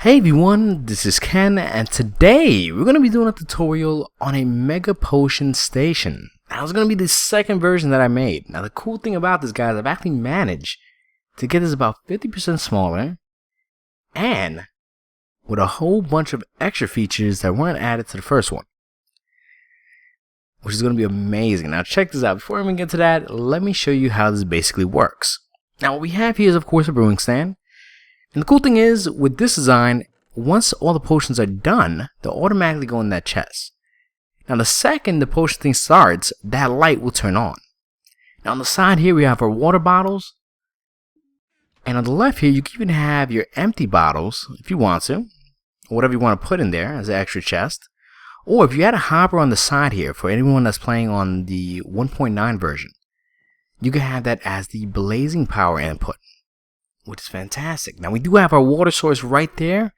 Hey everyone, this is Ken, and today we're going to be doing a tutorial on a mega potion station. Now it's going to be the second version that I made. Now the cool thing about this, guys, I've actually managed to get this about 50% smaller and with a whole bunch of extra features that weren't added to the first one, which is going to be amazing. Now check this out. Before I even get to that, let me show you how this basically works. Now what we have here is of course a brewing stand. And the cool thing is, with this design, once all the potions are done, they'll automatically go in that chest. Now the second the potion thing starts, that light will turn on. Now on the side here we have our water bottles. And on the left here you can even have your empty bottles, if you want to. Or whatever you want to put in there as an extra chest. Or if you had a hopper on the side here, for anyone that's playing on the 1.9 version, you can have that as the blazing power input, which is fantastic. Now we do have our water source right there,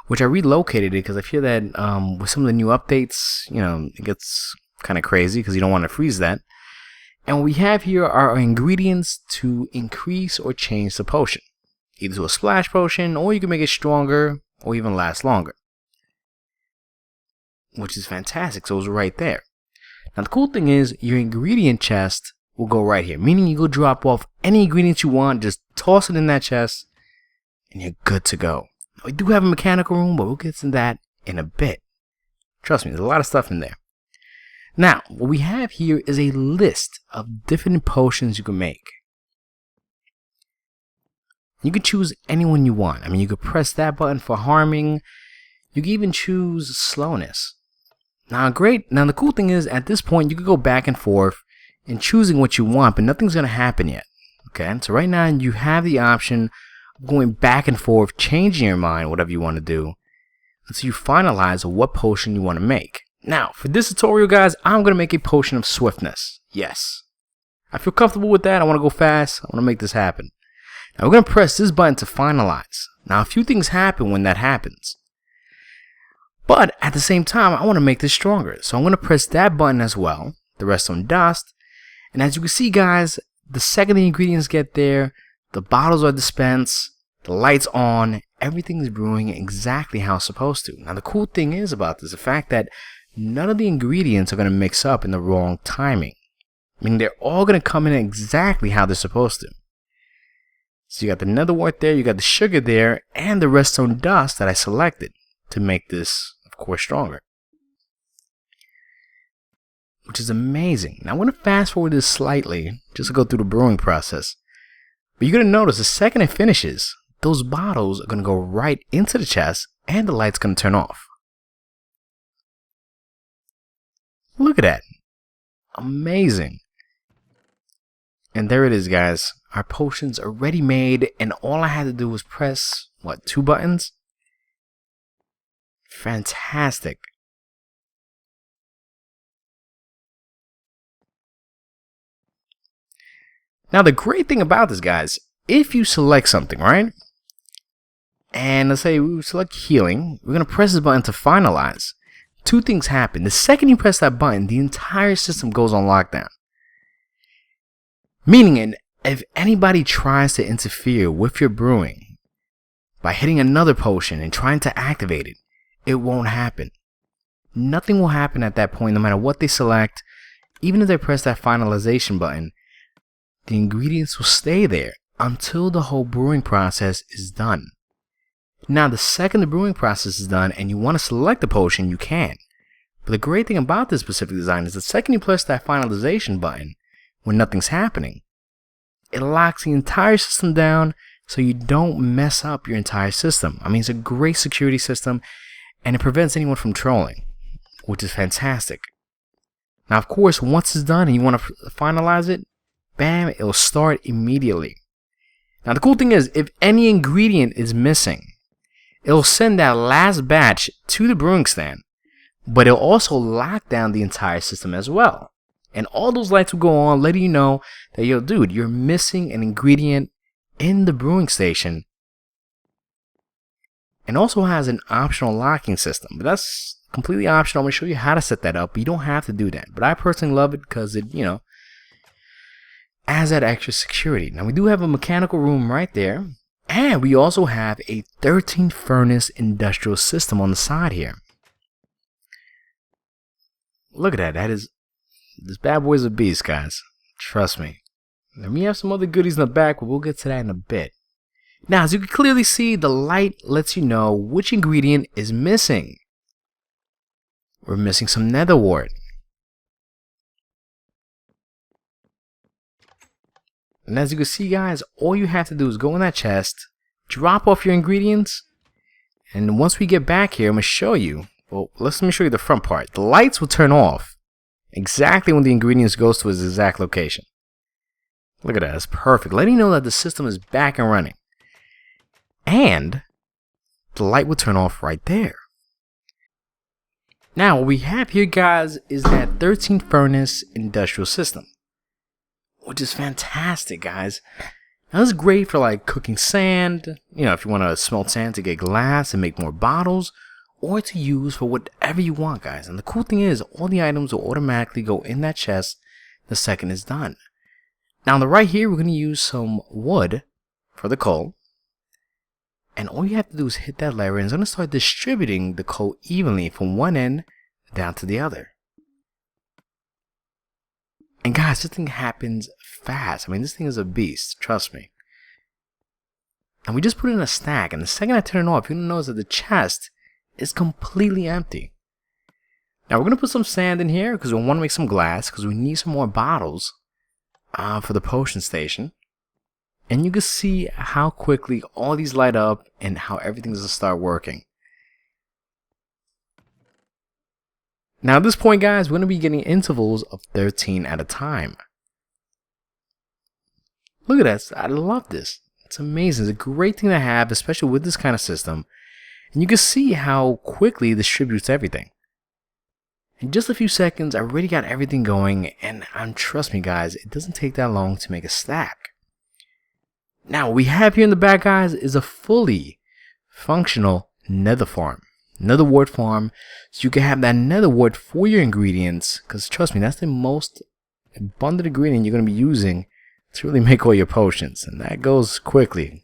which I relocated it because I feel that with some of the new updates, it gets kind of crazy because you don't want to freeze that. And what we have here are our ingredients to increase or change the potion, either to a splash potion, or you can make it stronger or even last longer, which is fantastic. So it's right there. Now the cool thing is your ingredient chest will go right here, meaning you go drop off any ingredients you want, just toss it in that chest, and you're good to go. We do have a mechanical room, but we'll get to that in a bit. Trust me, there's a lot of stuff in there. Now, what we have here is a list of different potions you can make. You can choose any one you want. I mean, you could press that button for harming. You can even choose slowness. Now, the cool thing is, at this point, you can go back and forth in choosing what you want, but nothing's going to happen yet. Okay, so right now you have the option of going back and forth, changing your mind, whatever you want to do, until you finalize what potion you want to make. Now, for this tutorial, guys, I'm going to make a potion of swiftness. Yes, I feel comfortable with that. I want to go fast. I want to make this happen. Now, we're going to press this button to finalize. Now, a few things happen when that happens. But at the same time, I want to make this stronger. So I'm going to press that button as well, the redstone dust. And as you can see, guys, the second the ingredients get there, the bottles are dispensed, the light's on, everything is brewing exactly how it's supposed to. Now the cool thing is about this, the fact that none of the ingredients are going to mix up in the wrong timing. I mean, they're all going to come in exactly how they're supposed to. So you got the nether wart there, you got the sugar there, and the redstone dust that I selected to make this, of course, stronger, which is amazing. Now I'm going to fast forward this slightly just to go through the brewing process. But you're going to notice the second it finishes, those bottles are going to go right into the chest and the light's going to turn off. Look at that. Amazing. And there it is, guys. Our potions are ready made, and all I had to do was press, 2 buttons? Fantastic. Now the great thing about this, guys, if you select something, right? And let's say we select healing, we're going to press this button to finalize. Two things happen. The second you press that button, the entire system goes on lockdown. Meaning, if anybody tries to interfere with your brewing by hitting another potion and trying to activate it, it won't happen. Nothing will happen at that point, no matter what they select. Even if they press that finalization button, the ingredients will stay there until the whole brewing process is done. Now, the second the brewing process is done and you want to select a potion, you can. But the great thing about this specific design is the second you press that finalization button, when nothing's happening, it locks the entire system down so you don't mess up your entire system. I mean, it's a great security system and it prevents anyone from trolling, which is fantastic. Now, of course, once it's done and you want to finalize it, bam, it'll start immediately. Now the cool thing is, if any ingredient is missing, it'll send that last batch to the brewing stand, but it'll also lock down the entire system as well. And all those lights will go on, letting you know that, yo, dude, you're missing an ingredient in the brewing station. And also has an optional locking system, but that's completely optional. I'm going to show you how to set that up, but you don't have to do that. But I personally love it because it, adds that extra security. Now we do have a mechanical room right there, And we also have a 13 furnace industrial system on the side here. Look at that. This bad boy's a beast, guys. Trust me. And we have some other goodies in the back, but we'll get to that in a bit. Now, as you can clearly see, the light lets you know which ingredient is missing. We're missing some nether wart. And as you can see, guys, all you have to do is go in that chest, drop off your ingredients, and once we get back here, I'm going to show you. Well, let me show you the front part. The lights will turn off exactly when the ingredients goes to its exact location. Look at that, it's perfect. Letting you know that the system is back and running. And the light will turn off right there. Now, what we have here, guys, is that 13 furnace industrial system, which is fantastic, guys. Now, this is great for like cooking sand, if you want to smelt sand to get glass and make more bottles, or to use for whatever you want, guys. And the cool thing is, all the items will automatically go in that chest the second it's done. Now, on the right here, we're going to use some wood for the coal. And all you have to do is hit that lever, and it's going to start distributing the coal evenly from one end down to the other. And guys, this thing happens fast. I mean, this thing is a beast, trust me. And we just put it in a stack, and the second I turn it off, you're going to notice that the chest is completely empty. Now, we're going to put some sand in here because we want to make some glass, because we need some more bottles for the potion station. And you can see how quickly all these light up and how everything's going to start working. Now at this point, guys, we're going to be getting intervals of 13 at a time. Look at that. I love this. It's amazing. It's a great thing to have, especially with this kind of system. And you can see how quickly it distributes everything. In just a few seconds, I already got everything going. And trust me, guys, it doesn't take that long to make a stack. Now, what we have here in the back, guys, is a fully functional nether farm. Nether wart farm. So you can have that nether wart for your ingredients. Because trust me, that's the most abundant ingredient you're going to be using to really make all your potions. And that goes quickly.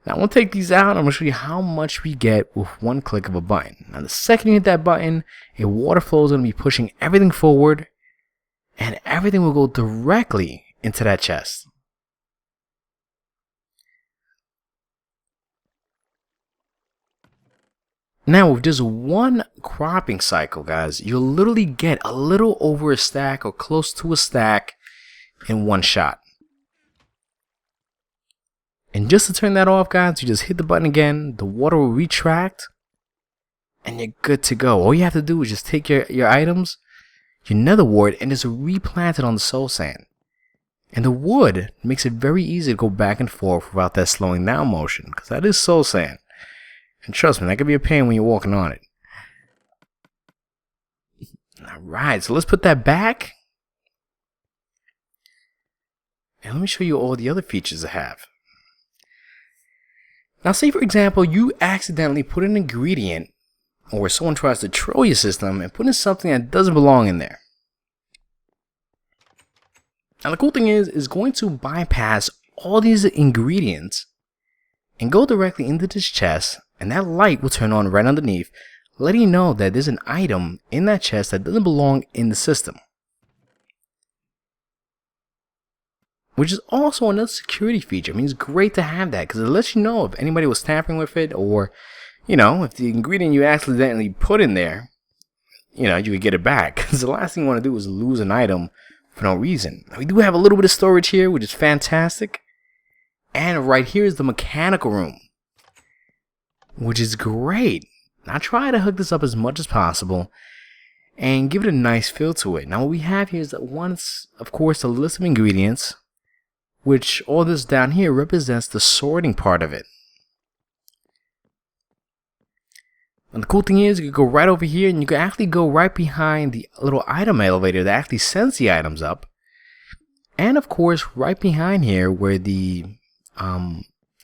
Now, I'm going to take these out. I'm going to show you how much we get with one click of a button. Now, the second you hit that button, a water flow is going to be pushing everything forward. And everything will go directly into that chest. Now, with just one cropping cycle, guys, you'll literally get a little over a stack or close to a stack in one shot. And just to turn that off, guys, you just hit the button again, the water will retract, and you're good to go. All you have to do is just take your items, your nether wart, and just replant it on the soul sand. And the wood makes it very easy to go back and forth without that slowing down motion, because that is soul sand. And trust me, that could be a pain when you're walking on it. Alright, so let's put that back. And let me show you all the other features I have. Now, say for example, you accidentally put an ingredient, or someone tries to troll your system and put in something that doesn't belong in there. Now, the cool thing is going to bypass all these ingredients and go directly into this chest. And that light will turn on right underneath, letting you know that there's an item in that chest that doesn't belong in the system. Which is also another security feature. I mean, it's great to have that because it lets you know if anybody was tampering with it, or, if the ingredient you accidentally put in there, you could get it back. Because the last thing you want to do is lose an item for no reason. Now, we do have a little bit of storage here, which is fantastic. And right here is the mechanical room, which is great. Now try to hook this up as much as possible and give it a nice feel to it. Now what we have here is that once, of course, a list of ingredients, which all this down here represents the sorting part of it. And the cool thing is you can go right over here and you can actually go right behind the little item elevator that actually sends the items up. And of course, right behind here where the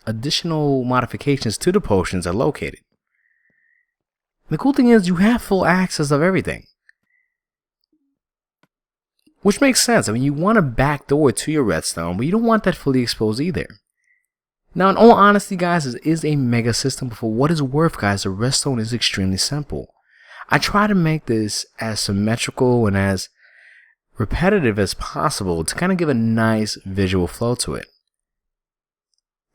additional modifications to the potions are located. The cool thing is you have full access of everything, which makes sense. I mean, you want a back door to your redstone, but you don't want that fully exposed either. Now, in all honesty, guys, this is a mega system, but for what it's worth, guys, the redstone is extremely simple. I try to make this as symmetrical and as repetitive as possible to kind of give a nice visual flow to it.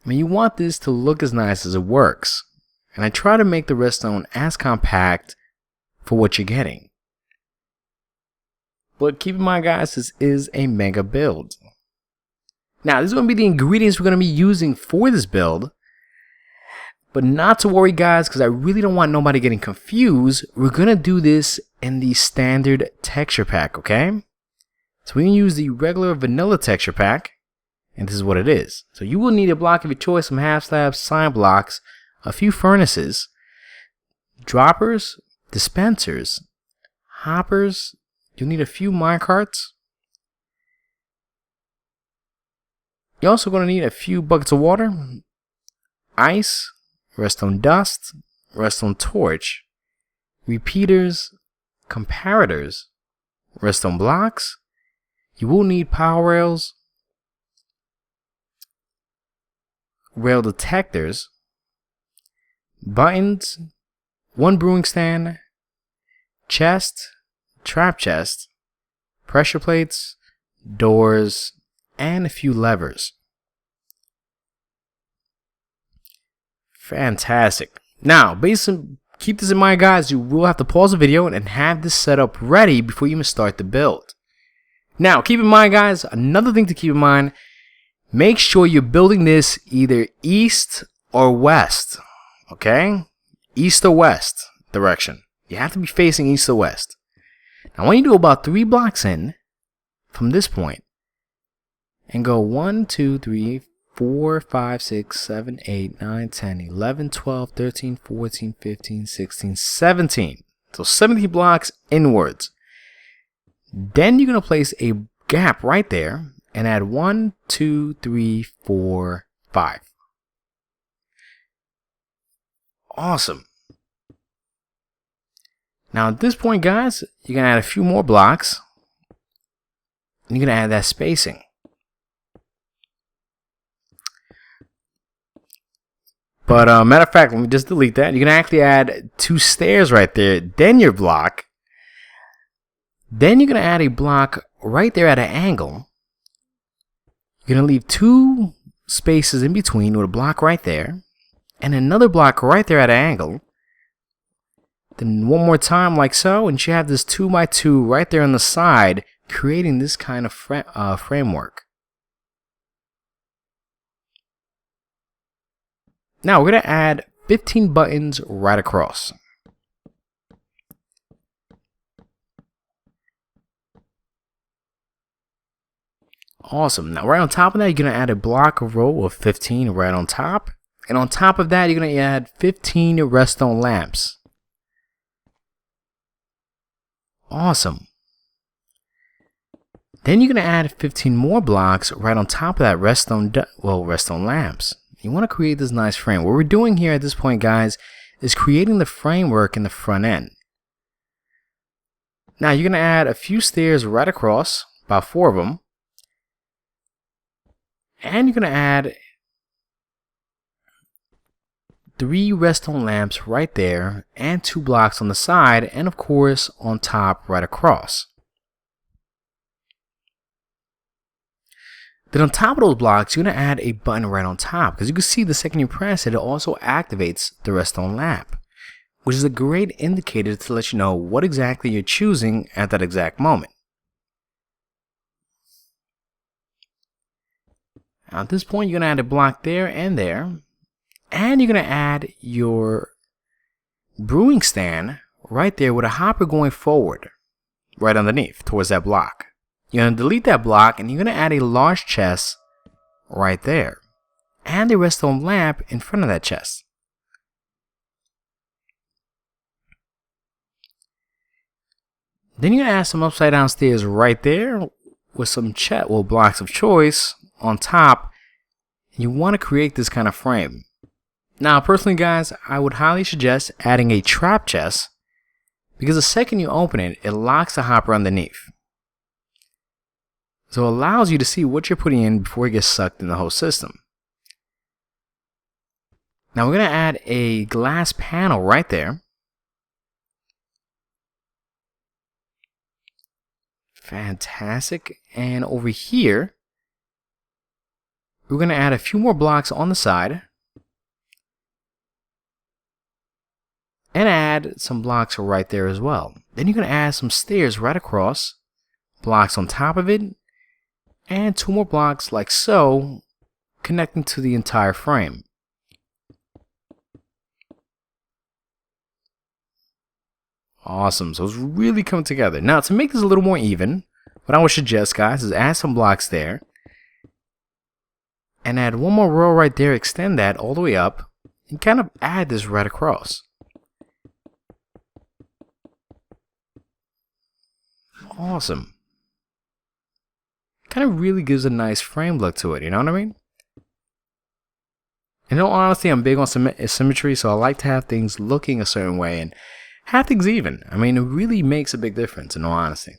I mean, you want this to look as nice as it works, and I try to make the redstone as compact for what you're getting. But keep in mind, guys, this is a mega build. Now, this is going to be the ingredients we're going to be using for this build. But not to worry, guys, because I really don't want nobody getting confused. We're going to do this in the standard texture pack, okay? So we can use the regular vanilla texture pack. And this is what it is. So you will need a block of your choice, some half slabs, sign blocks, a few furnaces, droppers, dispensers, hoppers. You'll need a few minecarts. You're also going to need a few buckets of water, ice, redstone dust, redstone torch, repeaters, comparators, redstone blocks. You will need power rails, rail detectors, buttons, one brewing stand, chest, trap chest, pressure plates, doors, and a few levers. Fantastic. Now, keep this in mind, guys. You will have to pause the video and have this set up ready before you even start the build. Now, keep in mind, guys, another thing to keep in mind, make sure you're building this either east or west. Okay? East or west direction. You have to be facing east or west. Now, I want you to do about 3 blocks in from this point and go 1, 2, 3, 4, 5, 6, 7, 8, 9, 10, 11, 12, 13, 14, 15, 16, 17. So 17 blocks inwards. Then you're going to place a gap right there and add 1, 2, 3, 4, 5. Awesome. Now at this point, guys, you're going to add a few more blocks. And you're going to add that spacing. But matter of fact, let me just delete that. You're going to actually add 2 stairs right there. Then your block. Then you're going to add a block right there at an angle. You're going to leave 2 spaces in between with a block right there. And another block right there at an angle. Then one more time like so. And you have this 2 by 2 right there on the side, creating this kind of framework. Now we're going to add 15 buttons right across. Awesome. Now right on top of that, you're going to add a block of row of 15 right on top. And on top of that, you're going to add 15 redstone lamps. Awesome. Then you're going to add 15 more blocks right on top of that redstone lamps. You want to create this nice frame. What we're doing here at this point, guys, is creating the framework in the front end. Now you're going to add a few stairs right across, about 4 of them. And you're going to add 3 redstone lamps right there and 2 blocks on the side and of course on top right across. Then on top of those blocks, you're going to add a button right on top because you can see the second you press it, it also activates the redstone lamp, which is a great indicator to let you know what exactly you're choosing at that exact moment. Now at this point, you're going to add a block there, and you're going to add your brewing stand right there with a hopper going forward, right underneath, towards that block. You're going to delete that block, and you're going to add a large chest right there, and a redstone lamp in front of that chest. Then you're going to add some upside down stairs right there with some blocks of choice on top. You want to create this kind of frame. Now, personally, guys, I would highly suggest adding a trap chest because the second you open it, it locks the hopper underneath. So it allows you to see what you're putting in before it gets sucked in the whole system. Now we're going to add a glass panel right there. Fantastic. And over here, we're going to add a few more blocks on the side. And add some blocks right there as well. Then you're going to add some stairs right across, blocks on top of it, and 2 more blocks like so, connecting to the entire frame. Awesome, so it's really coming together. Now to make this a little more even, what I would suggest, guys, is add some blocks there, and add 1 more row right there, extend that all the way up, and kind of add this right across. Awesome. Kind of really gives a nice frame look to it, you know what I mean? In all honesty, I'm big on symmetry, so I like to have things looking a certain way and have things even. I mean, it really makes a big difference, in all honesty.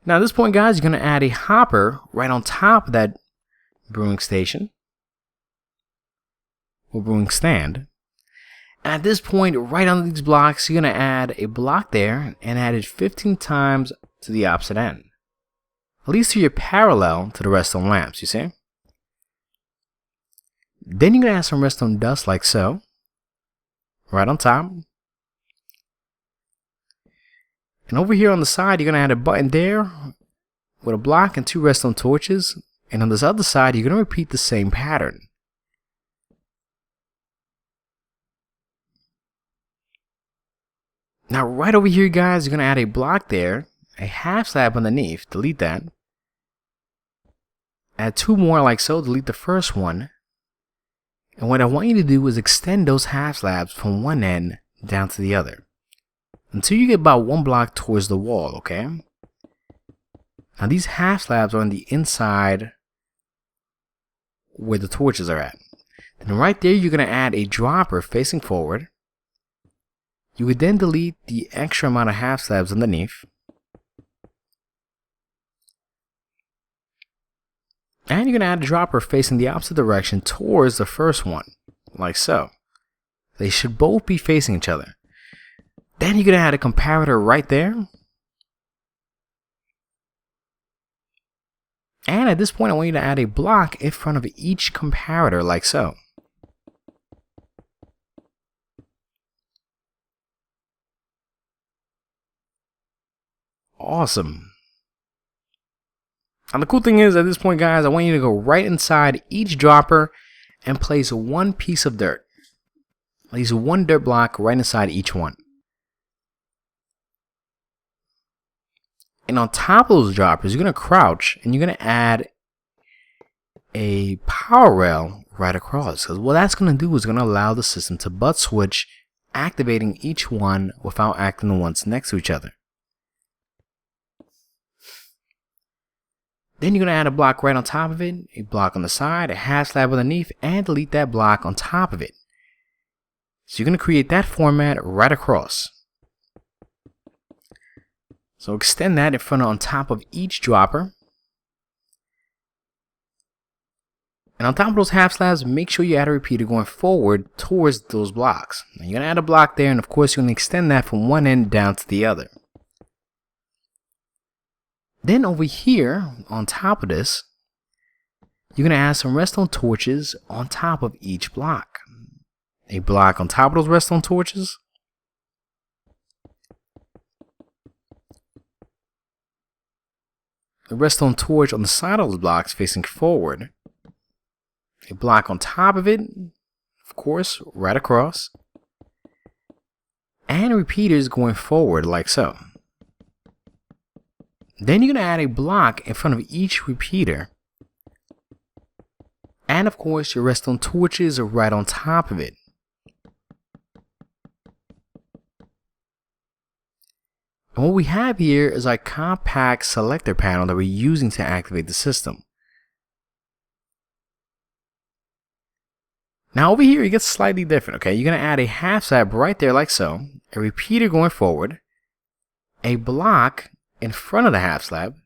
Now at this point, guys, you're going to add a hopper right on top of that brewing station, or brewing stand. And at this point, right under these blocks, you're going to add a block there and add it 15 times to the opposite end. At least to your parallel to the redstone lamps, you see? Then you're going to add some redstone dust like so, right on top. And over here on the side, you're going to add a button there with a block and 2 redstone torches. And on this other side, you're going to repeat the same pattern. Now right over here, guys, you're going to add a block there, a half slab underneath, delete that. Add 2 more like so, delete the first one. And what I want you to do is extend those half slabs from one end down to the other, until you get about 1 block towards the wall, okay? Now these half slabs are on the inside where the torches are at. And right there, you're going to add a dropper facing forward. You would then delete the extra amount of half slabs underneath. And you're going to add a dropper facing the opposite direction towards the first one, like so. They should both be facing each other. Then you're going to add a comparator right there. And at this point, I want you to add a block in front of each comparator, like so. Awesome. And the cool thing is, at this point, guys, I want you to go right inside each dropper and place 1 piece of dirt. At least 1 dirt block right inside each one. And on top of those droppers, you're going to crouch and you're going to add a power rail right across. Because what that's going to do is going to allow the system to butt switch, activating each one without acting the ones next to each other. Then you're going to add a block right on top of it, a block on the side, a half slab underneath, and delete that block on top of it. So you're going to create that format right across. So extend that in front of on top of each dropper. And on top of those half slabs, make sure you add a repeater going forward towards those blocks. Now you're going to add a block there, and of course you're going to extend that from one end down to the other. Then over here, on top of this, you're going to add some redstone torches on top of each block. A block on top of those redstone torches. A redstone torch on the side of those blocks facing forward. A block on top of it, of course, right across. And repeaters going forward like so. Then you're going to add a block in front of each repeater. And of course, your redstone torches are right on top of it. And what we have here is our compact selector panel that we're using to activate the system. Now over here, it gets slightly different, okay? You're going to add a half slab right there like so. A repeater going forward. A block in front of the half slab,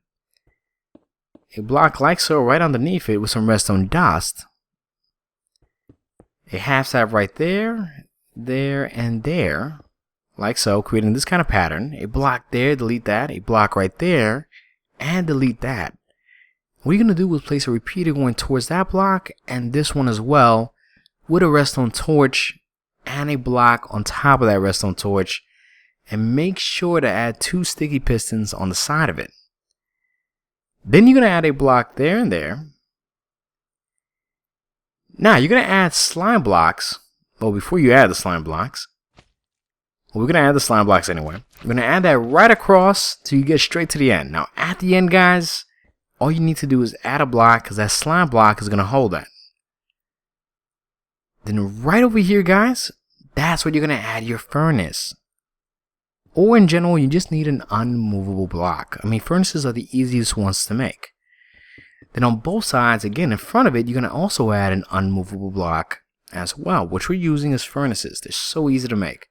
a block like so right underneath it with some redstone dust, a half slab right there, there, and there, like so, creating this kind of pattern. A block there, delete that, a block right there, and delete that. What you're going to do is place a repeater going towards that block and this one as well, with a redstone torch and a block on top of that redstone torch, and make sure to add 2 sticky pistons on the side of it. Then you're going to add a block there and there. Now you're going to add slime blocks. Well, before you add the slime blocks, we're going to add the slime blocks anyway. We're going to add that right across till you get straight to the end. Now at the end, guys, all you need to do is add a block, because that slime block is going to hold that. Then right over here, guys, that's where you're going to add your furnace. Or in general, you just need an unmovable block. I mean, furnaces are the easiest ones to make. Then on both sides, again, in front of it, you're going to also add an unmovable block as well, which we're using as furnaces. They're so easy to make.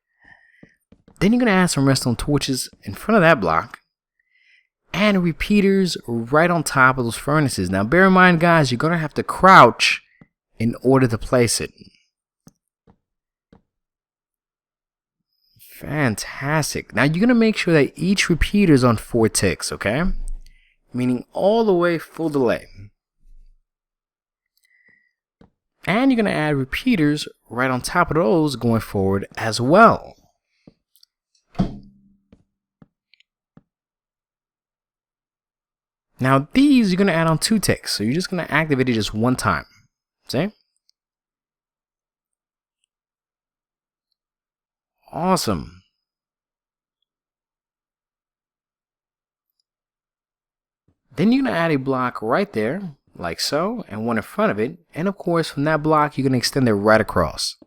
Then you're going to add some redstone torches in front of that block, and repeaters right on top of those furnaces. Now bear in mind, guys, you're going to have to crouch in order to place it. Fantastic. Now you're going to make sure that each repeater is on 4 ticks, okay? Meaning all the way full delay. And you're going to add repeaters right on top of those going forward as well. Now these you're going to add on 2 ticks, so you're just going to activate it just 1 time. See? Awesome. Then you're going to add a block right there, like so, and one in front of it. And of course, from that block, you're going to extend it right across.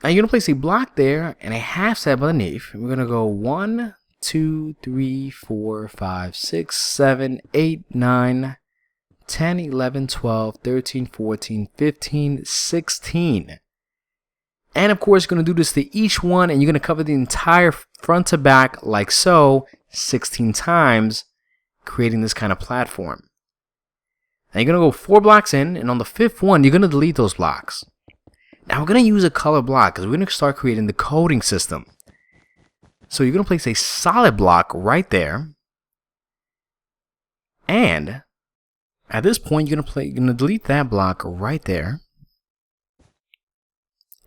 Now you're going to place a block there and a half slab underneath. And we're going to go 1, 2, 3, 4, 5, 6, 7, 8, 9, 10, 11, 12, 13, 14, 15, 16. And of course, you're going to do this to each one, and you're going to cover the entire front to back like so 16 times, creating this kind of platform. Now you're going to go 4 blocks in, and on the 5th one, you're going to delete those blocks. Now we're going to use a color block because we're going to start creating the coding system. So you're going to place a solid block right there. And at this point, you're going to delete that block right there.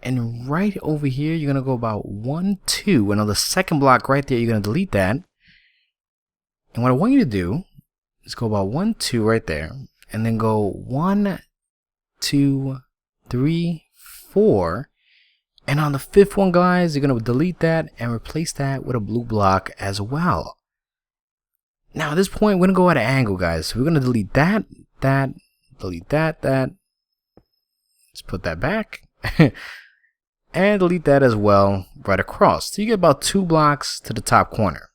And right over here, you're going to go about 1, 2. And on the second block right there, you're going to delete that. And what I want you to do is go about 1, 2 right there. And then go 1, 2, 3, 4. And on the 5th one, guys, you're going to delete that and replace that with a blue block as well. Now at this point, we're going to go at an angle, guys. So we're going to delete that, delete that. Let's put that back. And delete that as well right across. So you get about 2 blocks to the top corner.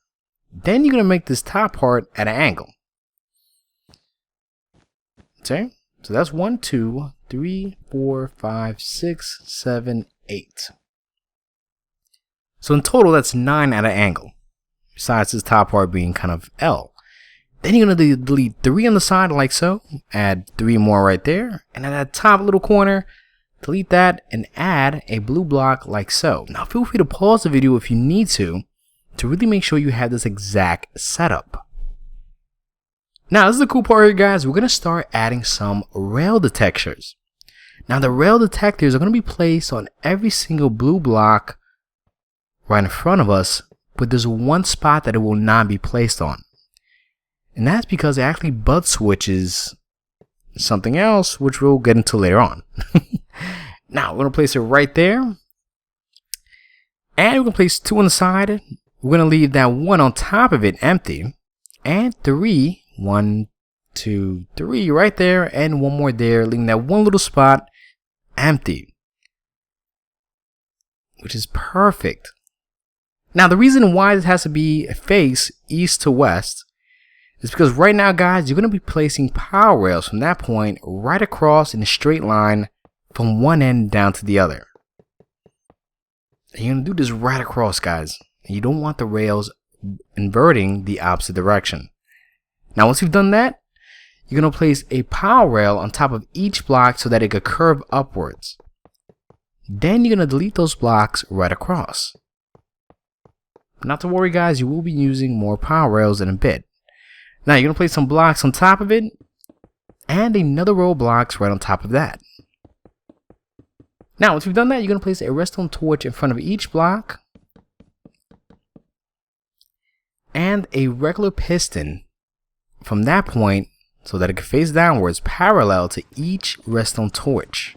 Then you're going to make this top part at an angle. Okay? So that's 1, 2, 3, 4, 5, 6, 7, 8. So in total, that's 9 at an angle. Besides this top part being kind of L. Then you're going to delete 3 on the side like so. Add 3 more right there. And at that top little corner, delete that and add a blue block like so. Now feel free to pause the video if you need to really make sure you have this exact setup. Now this is the cool part here, guys. We're going to start adding some rail detectors. Now the rail detectors are going to be placed on every single blue block right in front of us, but there's one spot that it will not be placed on. And that's because it actually butt switches something else, which we'll get into later on. Now we're going to place it right there. And we're going to place 2 on the side. We're going to leave that 1 on top of it empty. And 3, 1, 2, 3 right there. And 1 more there, leaving that 1 little spot empty. Which is perfect. Now the reason why this has to be face east to west is because right now, guys, you're going to be placing power rails from that point right across in a straight line from one end down to the other. And you're going to do this right across, guys. And you don't want the rails inverting the opposite direction. Now, once you've done that, you're going to place a power rail on top of each block so that it could curve upwards. Then you're going to delete those blocks right across. Not to worry guys, you will be using more power rails in a bit. Now you're going to place some blocks on top of it and another row of blocks right on top of that. Now once you've done that, you're going to place a redstone torch in front of each block and a regular piston from that point so that it can face downwards parallel to each redstone torch.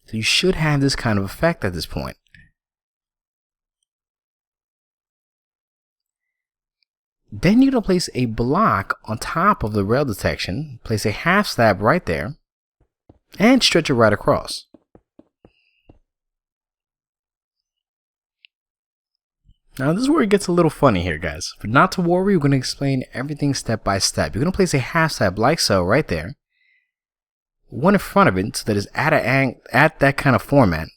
So you should have this kind of effect at this point. Then you're going to place a block on top of the rail detection, place a half slab right there, and stretch it right across. Now this is where it gets a little funny here guys, but not to worry, we're going to explain everything step by step. You're going to place a half slab like so right there, one in front of it so that it's at that kind of format,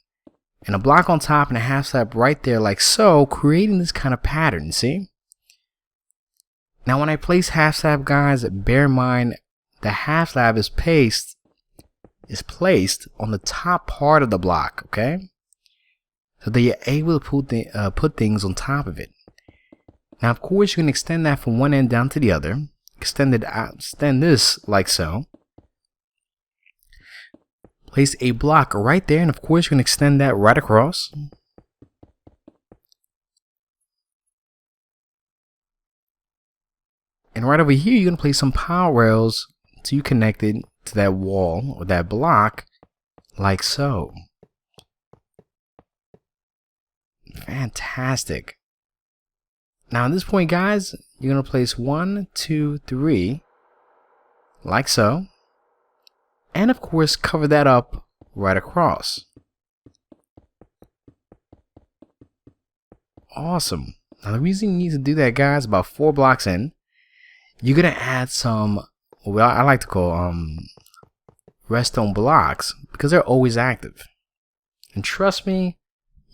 and a block on top and a half slab right there like so, creating this kind of pattern, see? Now when I place half slab guys, bear in mind the half slab is placed on the top part of the block, okay? So that you're able to put things on top of it. Now of course you can extend that from one end down to the other. Extend this like so. Place a block right there, and of course you can extend that right across. And right over here, you're going to place some power rails to you connected to that wall or that block like so. Fantastic. Now at this point guys, you're going to place 1, 2, 3 like so. And of course cover that up right across. Awesome. Now the reason you need to do that guys, about 4 blocks in, you're going to add some, well, I like to call redstone blocks because they're always active. And trust me,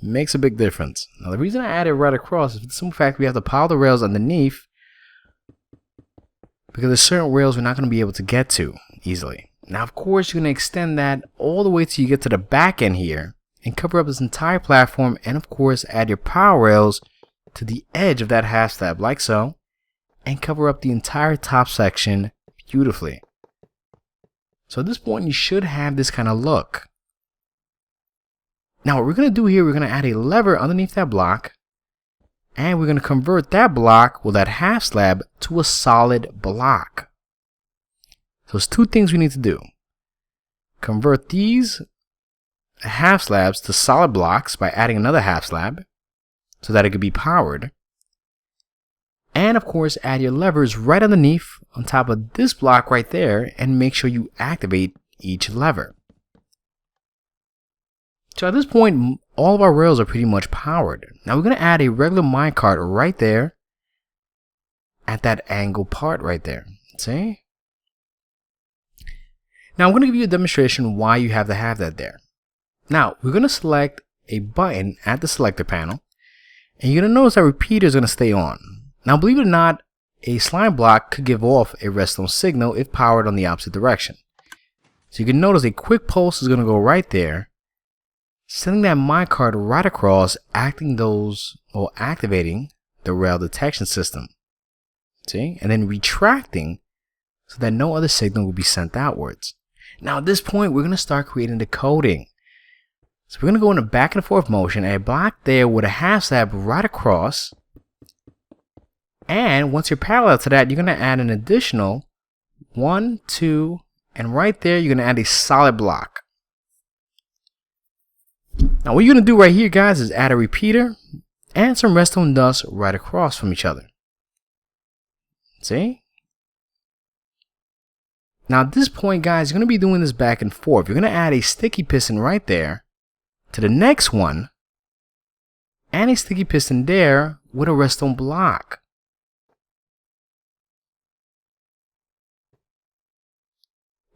it makes a big difference. Now the reason I added right across is the simple fact we have to pile the rails underneath because there's certain rails we're not going to be able to get to easily. Now of course you're going to extend that all the way till you get to the back end here and cover up this entire platform, and of course add your power rails to the edge of that half slab like so, and cover up the entire top section beautifully. So at this point you should have this kind of look. Now what we're going to do here, we're going to add a lever underneath that block, and we're going to convert that block, well that half slab, to a solid block. So there's 2 things we need to do. Convert these half slabs to solid blocks by adding another half slab so that it could be powered. And of course add your levers right underneath on top of this block right there, and make sure you activate each lever. So at this point all of our rails are pretty much powered. Now we're going to add a regular minecart right there at that angle part right there. See? Now I'm going to give you a demonstration why you have to have that there. Now we're going to select a button at the selector panel, and you're going to notice that repeater is going to stay on. Now believe it or not, a slime block could give off a redstone signal if powered on the opposite direction. So you can notice a quick pulse is going to go right there, sending that minecart right across, activating the rail detection system. See? And then retracting so that no other signal will be sent outwards. Now at this point we're going to start creating the coding. So we're going to go in a back and forth motion, and a block there with a half slab right across. And once you're parallel to that, you're going to add an additional 1, 2, and right there you're going to add a solid block. Now what you're going to do right here guys is add a repeater and some redstone dust right across from each other. See? Now at this point guys, you're going to be doing this back and forth. You're going to add a sticky piston right there to the next one, and a sticky piston there with a redstone block.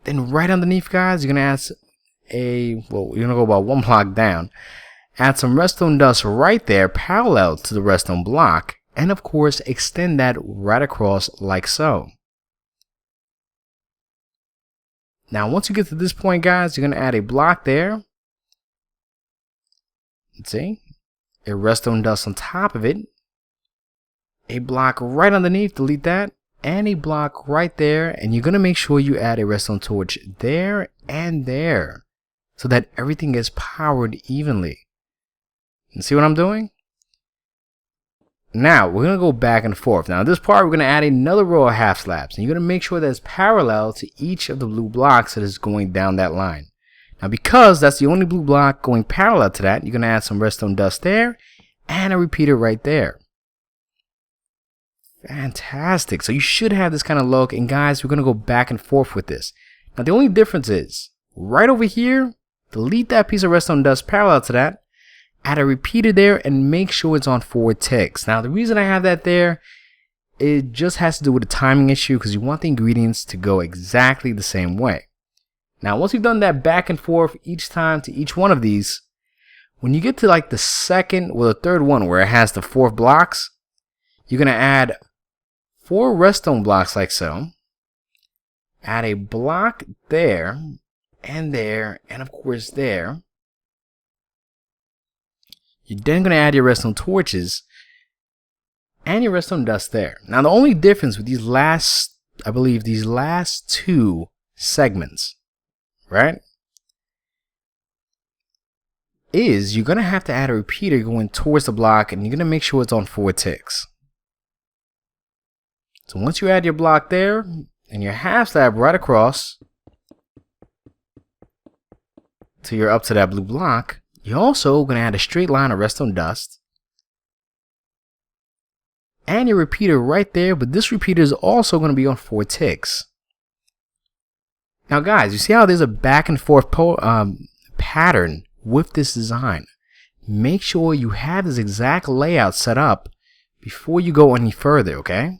Then right underneath guys, you're going to add you're going to go about 1 block down, add some redstone dust right there parallel to the redstone block, and of course extend that right across like so. Now, once you get to this point, guys, you're going to add a block there. Let's see. A redstone dust on top of it. A block right underneath, delete that. And a block right there. And you're going to make sure you add a redstone torch there and there, so that everything gets powered evenly. You see what I'm doing? Now, we're going to go back and forth. Now, this part, we're going to add another row of half slabs. And you're going to make sure that it's parallel to each of the blue blocks that is going down that line. Now, because that's the only blue block going parallel to that, you're going to add some redstone dust there and a repeater right there. Fantastic. So you should have this kind of look. And guys, we're going to go back and forth with this. Now, the only difference is right over here, delete that piece of redstone dust parallel to that. Add a repeater there and make sure it's on 4 ticks. Now, the reason I have that there, it just has to do with the timing issue, because you want the ingredients to go exactly the same way. Now, once you've done that back and forth each time to each one of these, when you get to like the second or the third one where it has the 4 blocks, you're going to add 4 redstone blocks like so. Add a block there, and of course there. You're then going to add your redstone torches and your redstone dust there. Now, the only difference with these last, I believe, these last 2 segments, right, is you're going to have to add a repeater going towards the block, and you're going to make sure it's on 4 ticks. So once you add your block there and your half slab right across till you're up to that blue block, you're also going to add a straight line of redstone dust and your repeater right there, but this repeater is also going to be on 4 ticks. Now, guys, you see how there's a back and forth pattern with this design? Make sure you have this exact layout set up before you go any further, okay?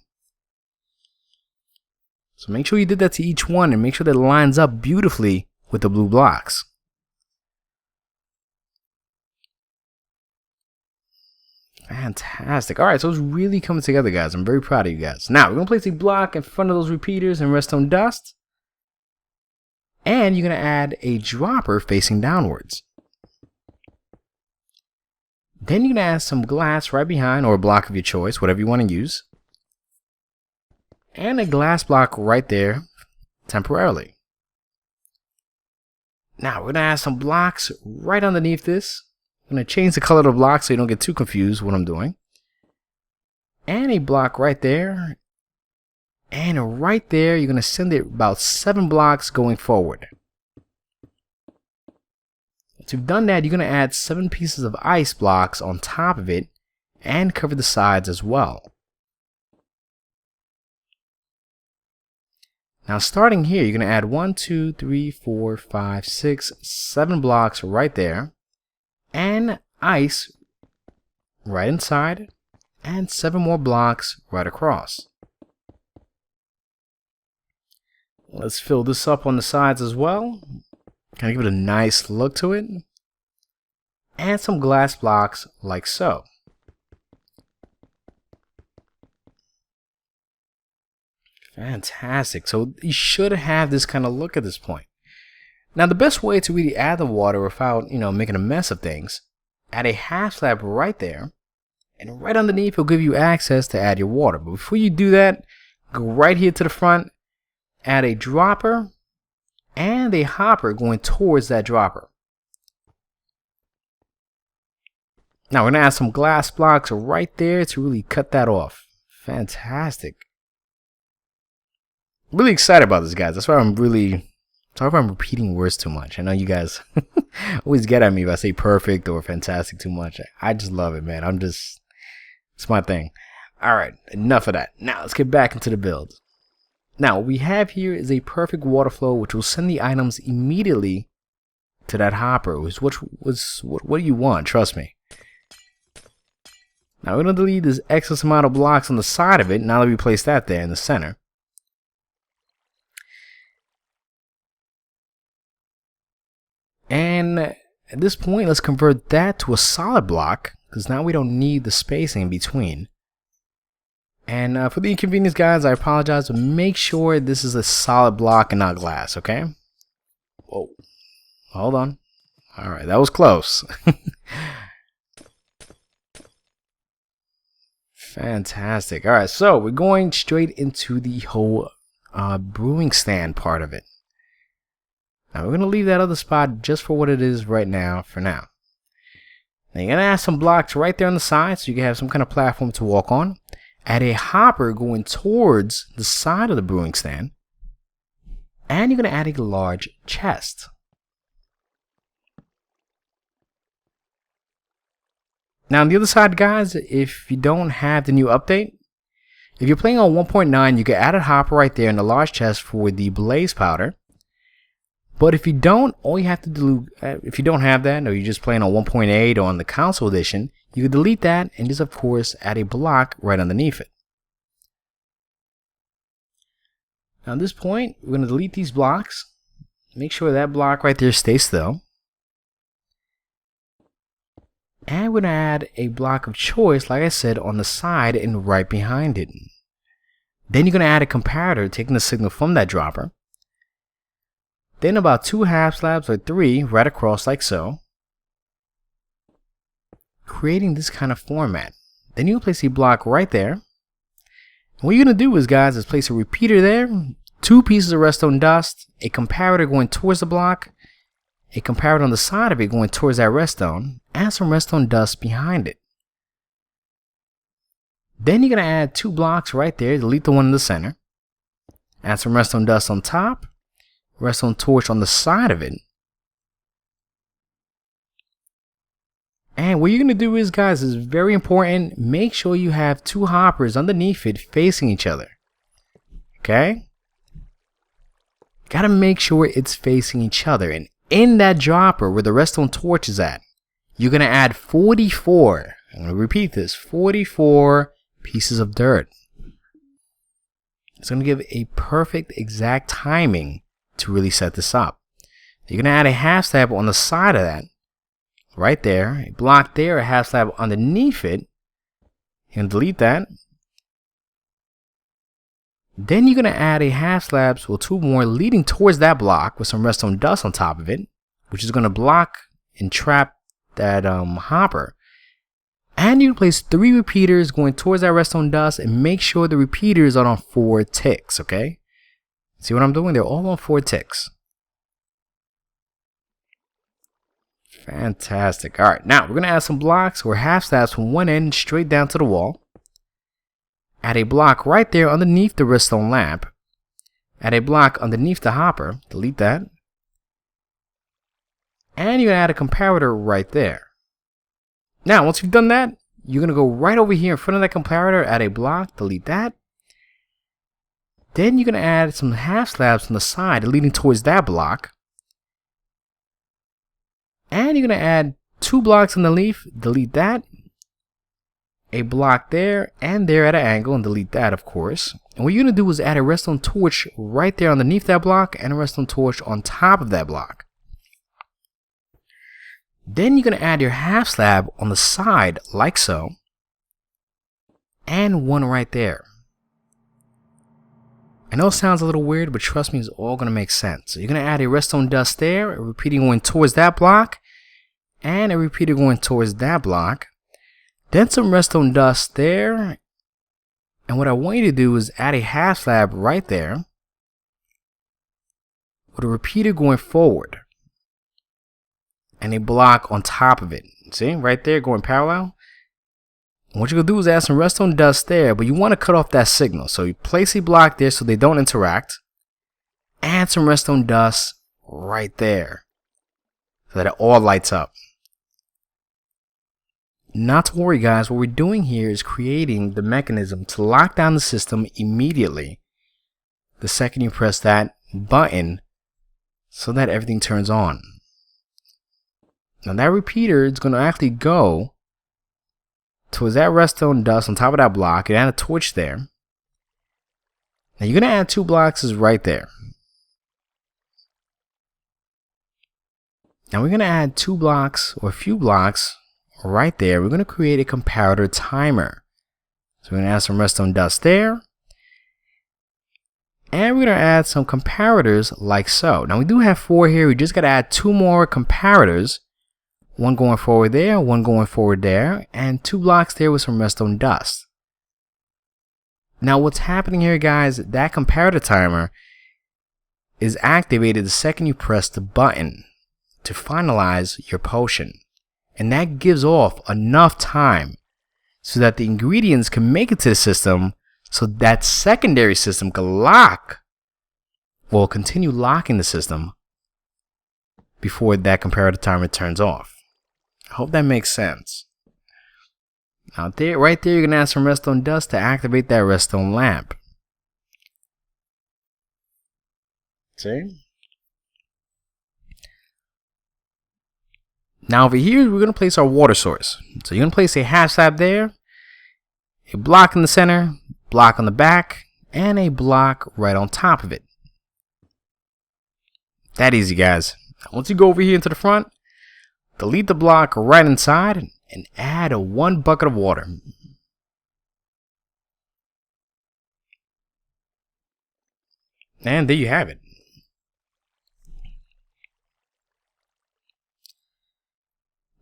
So make sure you did that to each one and make sure that it lines up beautifully with the blue blocks. Fantastic. Alright, so it's really coming together, guys. I'm very proud of you guys. Now, we're going to place a block in front of those repeaters and redstone dust. And you're going to add a dropper facing downwards. Then you're going to add some glass right behind, or a block of your choice, whatever you want to use. And a glass block right there temporarily. Now, we're going to add some blocks right underneath this. I'm going to change the color of the block so you don't get too confused what I'm doing. And a block right there. And right there, you're going to send it about 7 blocks going forward. Once you've done that, you're going to add 7 pieces of ice blocks on top of it and cover the sides as well. Now, starting here, you're going to add 1, 2, 3, 4, 5, 6, 7 blocks right there. And ice right inside. And 7 more blocks right across. Let's fill this up on the sides as well. Kind of give it a nice look to it. And some glass blocks like so. Fantastic. So you should have this kind of look at this point. Now, the best way to really add the water without, making a mess of things, add a half slab right there. And right underneath, it'll give you access to add your water. But before you do that, go right here to the front. Add a dropper and a hopper going towards that dropper. Now, we're going to add some glass blocks right there to really cut that off. Fantastic. Really excited about this, guys. That's why I'm really... Sorry if I'm repeating words too much. I know you guys always get at me if I say perfect or fantastic too much. I just love it, man. It's my thing. Alright, enough of that. Now, let's get back into the build. Now, what we have here is a perfect water flow which will send the items immediately to that hopper. What do you want? Trust me. Now, we're going to delete this excess amount of blocks on the side of it. Now that we place that there in the center. And at this point, let's convert that to a solid block, because now we don't need the spacing in between. And for the inconvenience, guys, I apologize, but make sure this is a solid block and not glass, okay? Whoa. Hold on. Alright, that was close. Fantastic. Alright, so we're going straight into the whole brewing stand part of it. Now we're going to leave that other spot just for what it is right now, for now. Now you're going to add some blocks right there on the side so you can have some kind of platform to walk on. Add a hopper going towards the side of the brewing stand. And you're going to add a large chest. Now on the other side, guys, if you don't have the new update, if you're playing on 1.9, you can add a hopper right there in the large chest for the blaze powder. But if you don't, all you have to do, if you don't have that, or you're just playing on 1.8 or on the console edition, you can delete that and just, of course, add a block right underneath it. Now at this point, we're going to delete these blocks. Make sure that block right there stays still. And we're going to add a block of choice, like I said, on the side and right behind it. Then you're going to add a comparator, taking the signal from that dropper. Then about 2 half slabs or 3 right across like so, creating this kind of format. Then you'll place a block right there. And what you're going to do is, guys, is place a repeater there, 2 pieces of redstone dust, a comparator going towards the block, a comparator on the side of it going towards that redstone, and some redstone dust behind it. Then you're going to add 2 blocks right there, delete the one in the center, add some redstone dust on top, redstone torch on the side of it. And what you're going to do is, guys, is very important, make sure you have 2 hoppers underneath it facing each other. Okay? Gotta make sure it's facing each other. And in that dropper where the redstone torch is at, you're going to add 44, I'm going to repeat this, 44 pieces of dirt. It's going to give a perfect exact timing to really set this up. You're going to add a half slab on the side of that, right there, a block there, a half slab underneath it. You're going to delete that. Then you're going to add a half slab or 2 more leading towards that block with some redstone dust on top of it, which is going to block and trap that hopper. And you place 3 repeaters going towards that redstone dust, and make sure the repeaters are on 4 ticks, okay? See what I'm doing? They're all on 4 ticks. Fantastic. Alright, now we're going to add some blocks or half slabs from one end straight down to the wall. Add a block right there underneath the redstone lamp. Add a block underneath the hopper. Delete that. And you're going to add a comparator right there. Now, once you've done that, you're going to go right over here in front of that comparator, add a block, delete that. Then you're going to add some half slabs on the side leading towards that block. And you're going to add 2 blocks on the leaf, delete that. A block there and there at an angle, and delete that, of course. And what you're going to do is add a redstone torch right there underneath that block and a redstone torch on top of that block. Then you're going to add your half slab on the side like so. And 1 right there. I know it sounds a little weird, but trust me, it's all going to make sense. So you're going to add a redstone dust there, a repeater going towards that block, and a repeater going towards that block. Then some redstone dust there. And what I want you to do is add a half slab right there with a repeater going forward and a block on top of it. See, right there going parallel. And what you're going to do is add some redstone dust there, but you want to cut off that signal. So you place a block there so they don't interact. Add some redstone dust right there so that it all lights up. Not to worry, guys, what we're doing here is creating the mechanism to lock down the system immediately the second you press that button so that everything turns on. Now that repeater is going to actually go towards that redstone dust on top of that block and add a torch there. Now you're going to add 2 blocks right there. Now we're going to add 2 blocks or a few blocks right there. We're going to create a comparator timer. So we're going to add some redstone dust there. And we're going to add some comparators like so. Now we do have 4 here. We just got to add 2 more comparators. One going forward there, one going forward there, and 2 blocks there with some redstone dust. Now what's happening here, guys, that comparator timer is activated the second you press the button to finalize your potion. And that gives off enough time so that the ingredients can make it to the system, so that secondary system can lock, will continue locking the system before that comparator timer turns off. I hope that makes sense. Now there, right there, you're gonna add some redstone dust to activate that redstone lamp. See? Now over here, we're gonna place our water source. So you're gonna place a half slab there, a block in the center, block on the back, and a block right on top of it. That easy, guys. Once you go over here into the front, delete the block right inside and add 1 bucket of water. And there you have it.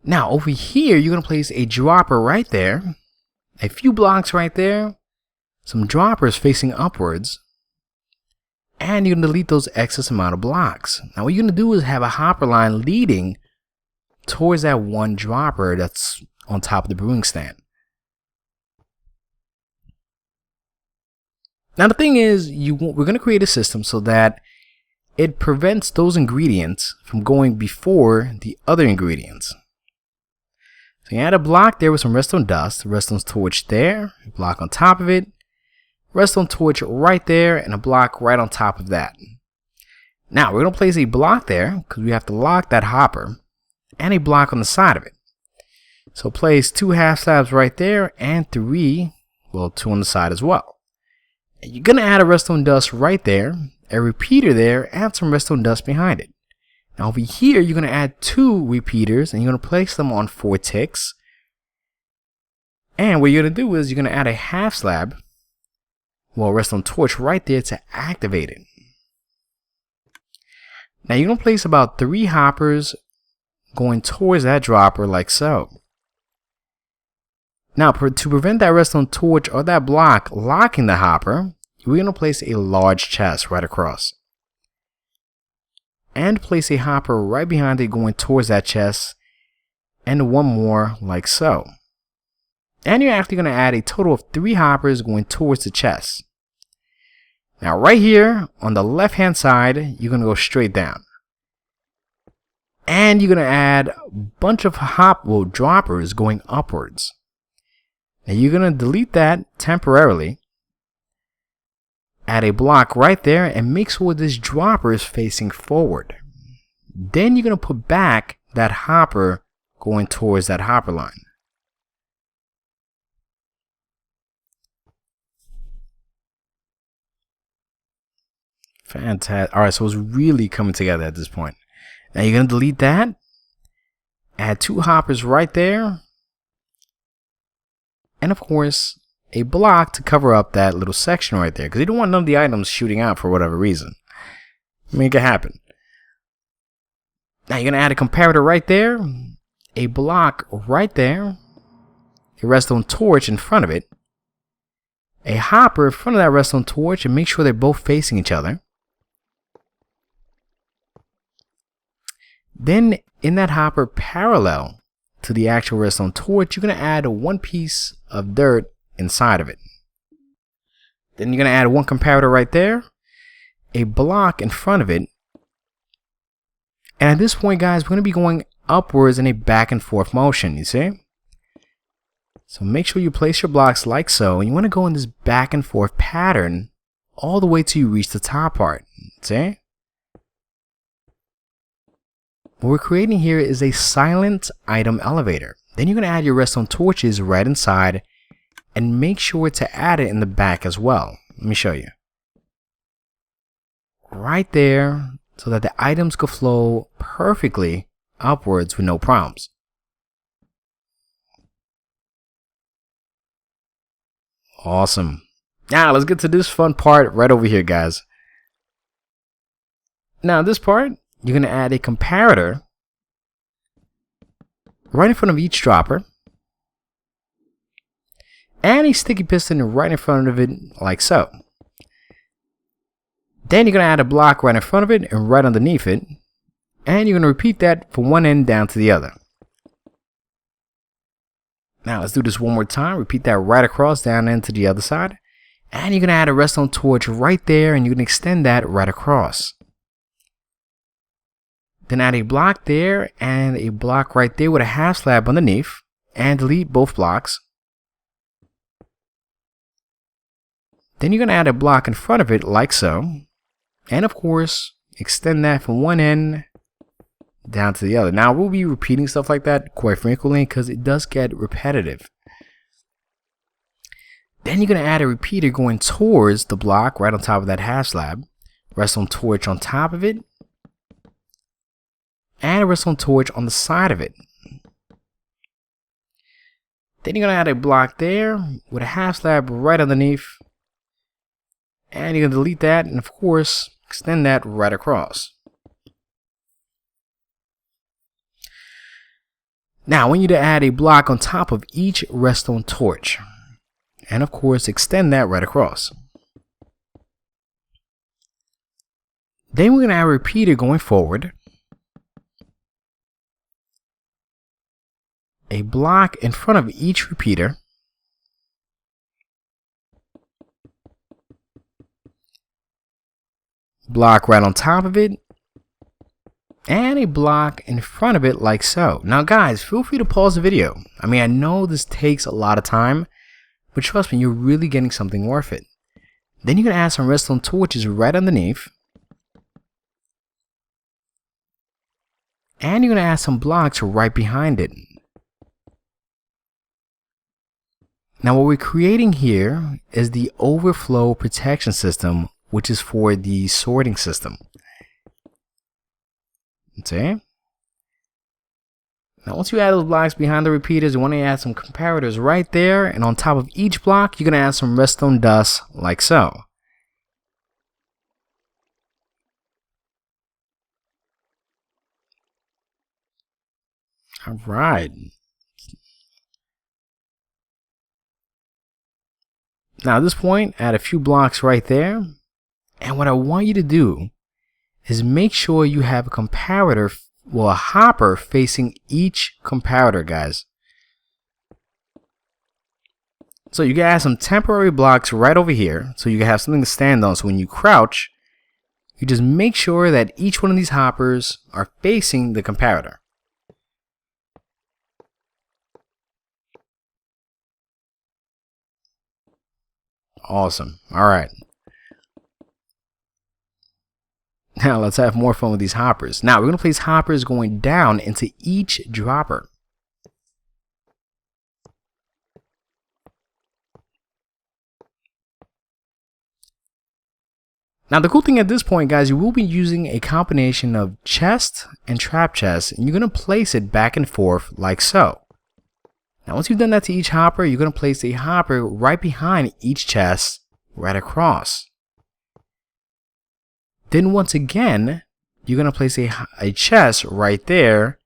Now over here, you're going to place a dropper right there, a few blocks right there, some droppers facing upwards, and you're going to delete those excess amount of blocks. Now what you're going to do is have a hopper line leading towards that 1 dropper that's on top of the brewing stand. Now the thing is, we're going to create a system so that it prevents those ingredients from going before the other ingredients. So you add a block there with some redstone dust, redstone torch there, a block on top of it, redstone torch right there, and a block right on top of that. Now we're going to place a block there because we have to lock that hopper, and a block on the side of it. So place 2 half slabs right there and 3, well, 2 on the side as well. And you're going to add a redstone dust right there, a repeater there, and some redstone dust behind it. Now over here, you're going to add 2 repeaters, and you're going to place them on 4 ticks. And what you're going to do is you're going to add a half slab, well, redstone torch right there to activate it. Now you're going to place about 3 hoppers going towards that dropper like so. Now to prevent that redstone torch or that block locking the hopper, we're going to place a large chest right across. And place a hopper right behind it going towards that chest, and 1 more like so. And you're actually going to add a total of 3 hoppers going towards the chest. Now right here on the left hand side, you're going to go straight down. And you're going to add a bunch of droppers going upwards. Now you're going to delete that temporarily. Add a block right there and make sure this dropper is facing forward. Then you're going to put back that hopper going towards that hopper line. Fantastic. Alright, so it's really coming together at this point. Now you're going to delete that. Add 2 hoppers right there. And of course, a block to cover up that little section right there, because you don't want none of the items shooting out for whatever reason. Make it happen. Now you're going to add a comparator right there, a block right there, a redstone torch in front of it, a hopper in front of that redstone torch, and make sure they're both facing each other. Then in that hopper parallel to the actual redstone torch, you're going to add 1 piece of dirt inside of it. Then you're going to add 1 comparator right there, a block in front of it. And at this point, guys, we're going to be going upwards in a back and forth motion, you see? So make sure you place your blocks like so, and you want to go in this back and forth pattern all the way till you reach the top part, see? What we're creating here is a silent item elevator. Then you're going to add your redstone torches right inside, and make sure to add it in the back as well. Let me show you. Right there, so that the items could flow perfectly upwards with no problems. Awesome. Now let's get to this fun part right over here, guys. Now this part, you're going to add a comparator right in front of each dropper, and a sticky piston right in front of it, like so. Then you're going to add a block right in front of it and right underneath it, and you're going to repeat that from one end down to the other. Now let's do this one more time. Repeat that right across down into the other side, and you're going to add a redstone torch right there, and you're going to extend that right across. Then add a block there and a block right there with a half slab underneath, and delete both blocks. Then you're going to add a block in front of it like so, and of course extend that from one end down to the other. Now we'll be repeating stuff like that quite frequently because it does get repetitive. Then you're going to add a repeater going towards the block right on top of that half slab, redstone torch on top of it, and a redstone torch on the side of it. Then you're going to add a block there with a half slab right underneath, and you're going to delete that and of course extend that right across. Now I want you to add a block on top of each redstone torch, and of course extend that right across. Then we're going to add a repeater going forward, a block in front of each repeater, block right on top of it, and a block in front of it like so. Now guys, feel free to pause the video. I mean, I know this takes a lot of time, but trust me, you're really getting something worth it. Then you're going to add some redstone torches right underneath, and you're going to add some blocks right behind it. Now what we're creating here is the overflow protection system, which is for the sorting system. Okay. Now once you add those blocks behind the repeaters, you want to add some comparators right there, and on top of each block you're going to add some redstone dust like so. Alright. Now at this point, add a few blocks right there, and what I want you to do is make sure you have a comparator, well, a hopper facing each comparator, guys. So you can add some temporary blocks right over here, so you can have something to stand on, so when you crouch, you just make sure that each one of these hoppers are facing the comparator. Awesome. Alright. Now let's have more fun with these hoppers. Now we're going to place hoppers going down into each dropper. Now the cool thing at this point, guys, you will be using a combination of chest and trap chest, and you're going to place it back and forth like so. Now once you've done that to each hopper, you're going to place a hopper right behind each chest right across. Then once again, you're going to place a chest right there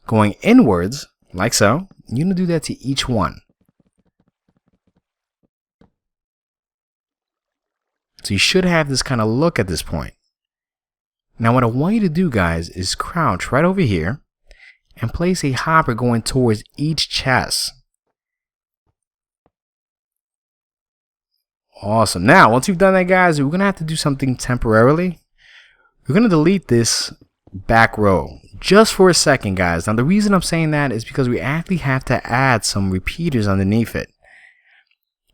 going inwards like so. You're going to do that to each one. So you should have this kind of look at this point. Now what I want you to do, guys, is crouch right over here and place a hopper going towards each chest. Awesome. Now once you've done that, guys, we're going to have to do something temporarily. We're going to delete this back row just for a second, guys. Now the reason I'm saying that is because we actually have to add some repeaters underneath it.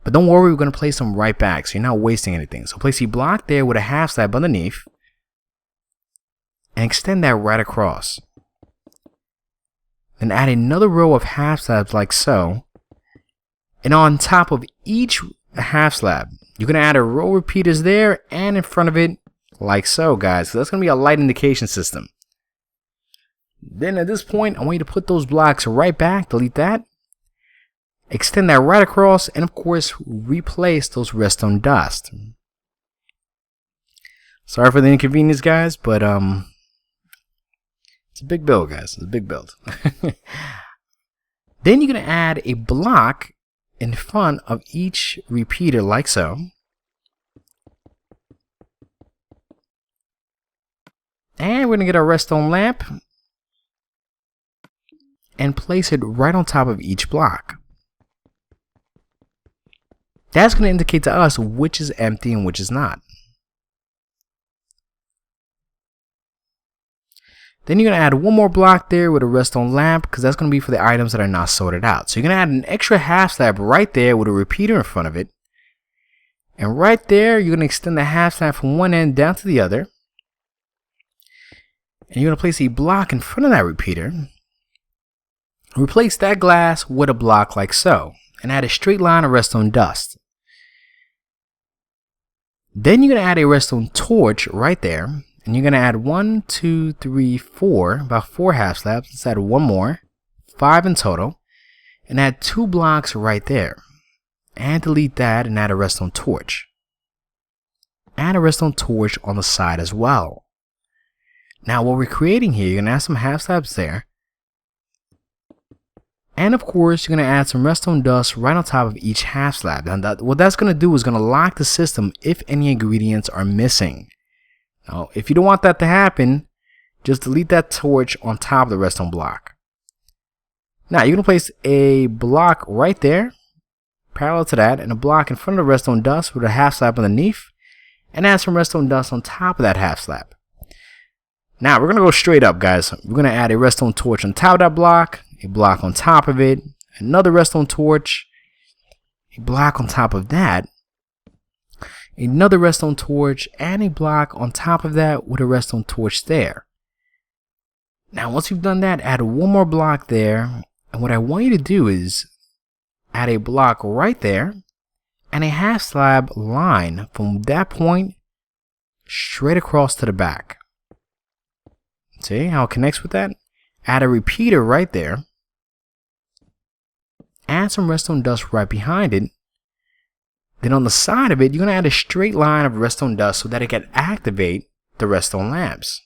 But don't worry, we're going to place them right back, so you're not wasting anything. So place a block there with a half slab underneath, and extend that right across. Then add another row of half slabs like so. And on top of each half slab, you're going to add a row of repeaters there and in front of it like so, guys. So that's going to be a light indication system. Then at this point, I want you to put those blocks right back, delete that. Extend that right across, and of course replace those redstone dust. Sorry for the inconvenience, guys, but it's a big build, guys. It's a big build. Then you're gonna add a block in front of each repeater, like so. And we're gonna get our redstone lamp and place it right on top of each block. That's gonna indicate to us which is empty and which is not. Then you're going to add one more block there with a redstone lamp, because that's going to be for the items that are not sorted out. So you're going to add an extra half slab right there with a repeater in front of it. And right there, you're going to extend the half slab from one end down to the other. And you're going to place a block in front of that repeater. Replace that glass with a block like so. And add a straight line of redstone dust. Then you're going to add a redstone torch right there. And you're going to add 1, 2, 3, 4, about 4 half slabs. Let's add one more, 5 in total. And add 2 blocks right there. And delete that and add a redstone torch. Add a redstone torch on the side as well. Now what we're creating here, you're going to add some half slabs there. And of course, you're going to add some redstone dust right on top of each half slab. And what that's going to do is going to lock the system if any ingredients are missing. Now, if you don't want that to happen, just delete that torch on top of the redstone block. Now, you're going to place a block right there, parallel to that, and a block in front of the redstone dust with a half slab underneath, and add some redstone dust on top of that half slab. Now, we're going to go straight up, guys. We're going to add a redstone torch on top of that block, a block on top of it, another redstone torch, a block on top of that, another redstone torch, and a block on top of that with a redstone torch there. Now once you've done that, add one more block there, and what I want you to do is add a block right there and a half slab line from that point straight across to the back. See how it connects with that? Add a repeater right there, add some redstone dust right behind it. Then on the side of it, you're going to add a straight line of redstone dust so that it can activate the redstone lamps.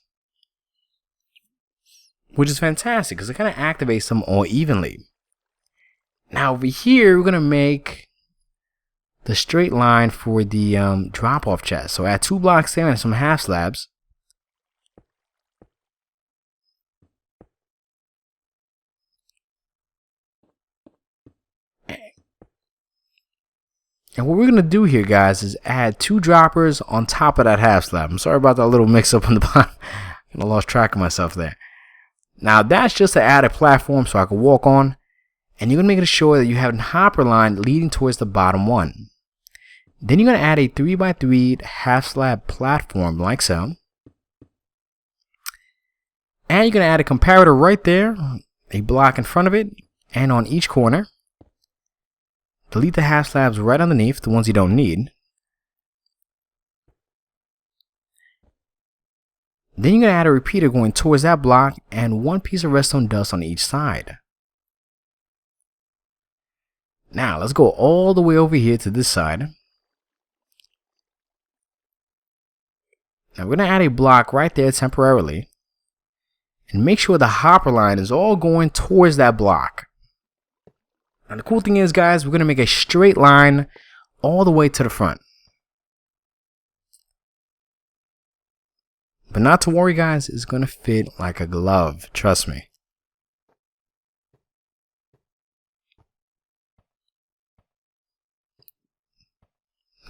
Which is fantastic because it kind of activates them all evenly. Now over here, we're going to make the straight line for the drop-off chest. So add 2 blocks there and some half slabs. And what we're going to do here, guys, is add 2 droppers on top of that half slab. I'm sorry about that little mix up on the bottom. I lost track of myself there. Now, that's just to add a platform so I can walk on. And you're going to make sure that you have a hopper line leading towards the bottom one. Then you're going to add a 3x3 half slab platform like so. And you're going to add a comparator right there, a block in front of it, and on each corner. Delete the half slabs right underneath, the ones you don't need. Then you're going to add a repeater going towards that block and 1 piece of redstone dust on each side. Now let's go all the way over here to this side. Now we're going to add a block right there temporarily. And make sure the hopper line is all going towards that block. And the cool thing is, guys, we're going to make a straight line all the way to the front. But not to worry, guys, it's going to fit like a glove. Trust me.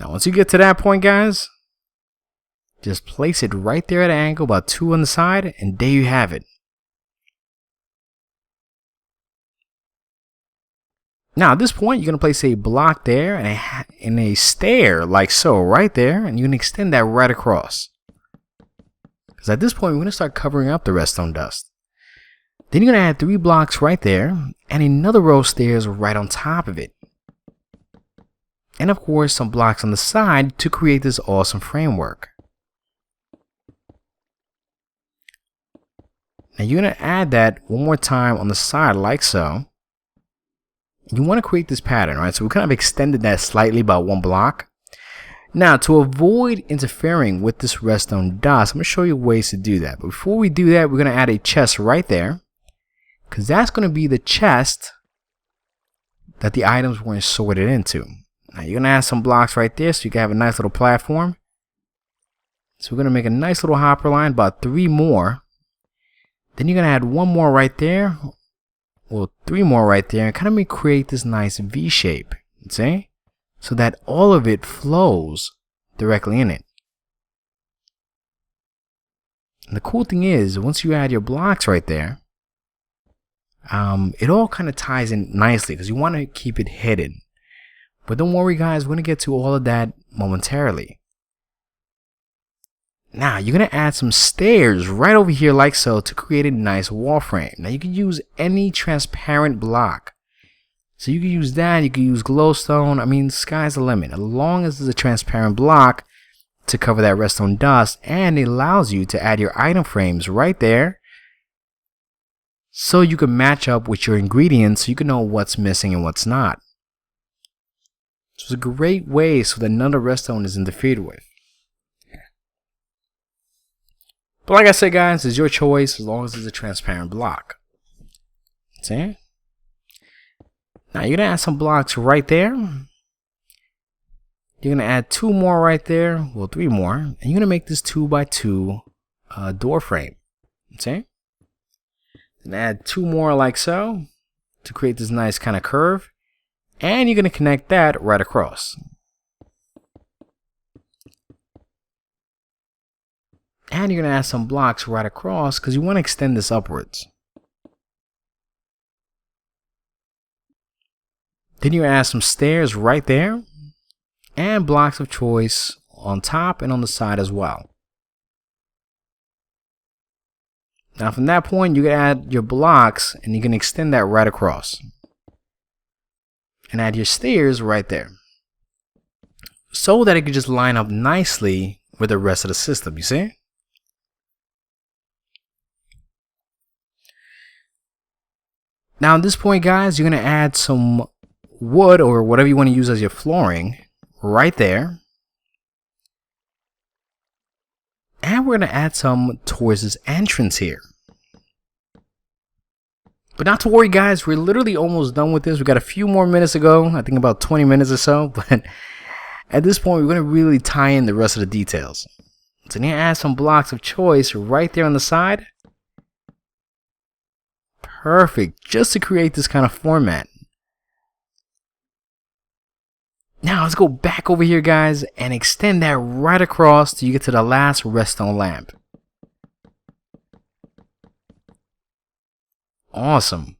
Now, once you get to that point, guys, just place it right there at an angle, about 2 on the side, and there you have it. Now, at this point, you're going to place a block there and a stair like so right there, and you're going to extend that right across. Because at this point, we're going to start covering up the redstone dust. Then you're going to add 3 blocks right there and another row of stairs right on top of it. And of course, some blocks on the side to create this awesome framework. Now, you're going to add that one more time on the side like so. You want to create this pattern, right? So we kind of extended that slightly about 1 block. Now, to avoid interfering with this redstone dust, I'm going to show you ways to do that. But before we do that, we're going to add a chest right there, because that's going to be the chest that the items were sorted into. Now, you're going to add some blocks right there so you can have a nice little platform. So we're going to make a nice little hopper line, about 3 more. Then you're going to add 1 more right there, well, 3 more right there, and kind of create this nice V shape, see? So that all of it flows directly in it. And the cool thing is, once you add your blocks right there, it all kind of ties in nicely because you want to keep it hidden. But don't worry guys, we're going to get to all of that momentarily. Now you're going to add some stairs right over here like so to create a nice wall frame. Now you can use any transparent block. So you can use that, you can use glowstone, I mean sky's the limit. As long as there's a transparent block to cover that redstone dust, and it allows you to add your item frames right there. So you can match up with your ingredients so you can know what's missing and what's not. So it's a great way so that none of the redstone is interfered with. But like I said guys, it's your choice as long as it's a transparent block. See? Now you're going to add some blocks right there. You're going to add 2 more right there. Well, 3 more. And you're going to make this 2x2 door frame. See? Then add 2 more like so to create this nice kind of curve. And you're going to connect that right across. And you're going to add some blocks right across because you want to extend this upwards. Then you add some stairs right there and blocks of choice on top and on the side as well. Now from that point you can add your blocks and you can extend that right across. And add your stairs right there. So that it can just line up nicely with the rest of the system, you see? Now at this point guys, you're going to add some wood or whatever you want to use as your flooring right there, and we're going to add some towards this entrance here. But not to worry guys, we're literally almost done with this. We got a few more minutes to go, I think about 20 minutes or so, but at this point we're going to really tie in the rest of the details. So then add some blocks of choice right there on the side. Perfect, just to create this kind of format. Now let's go back over here guys and extend that right across till you get to the last redstone lamp. Awesome.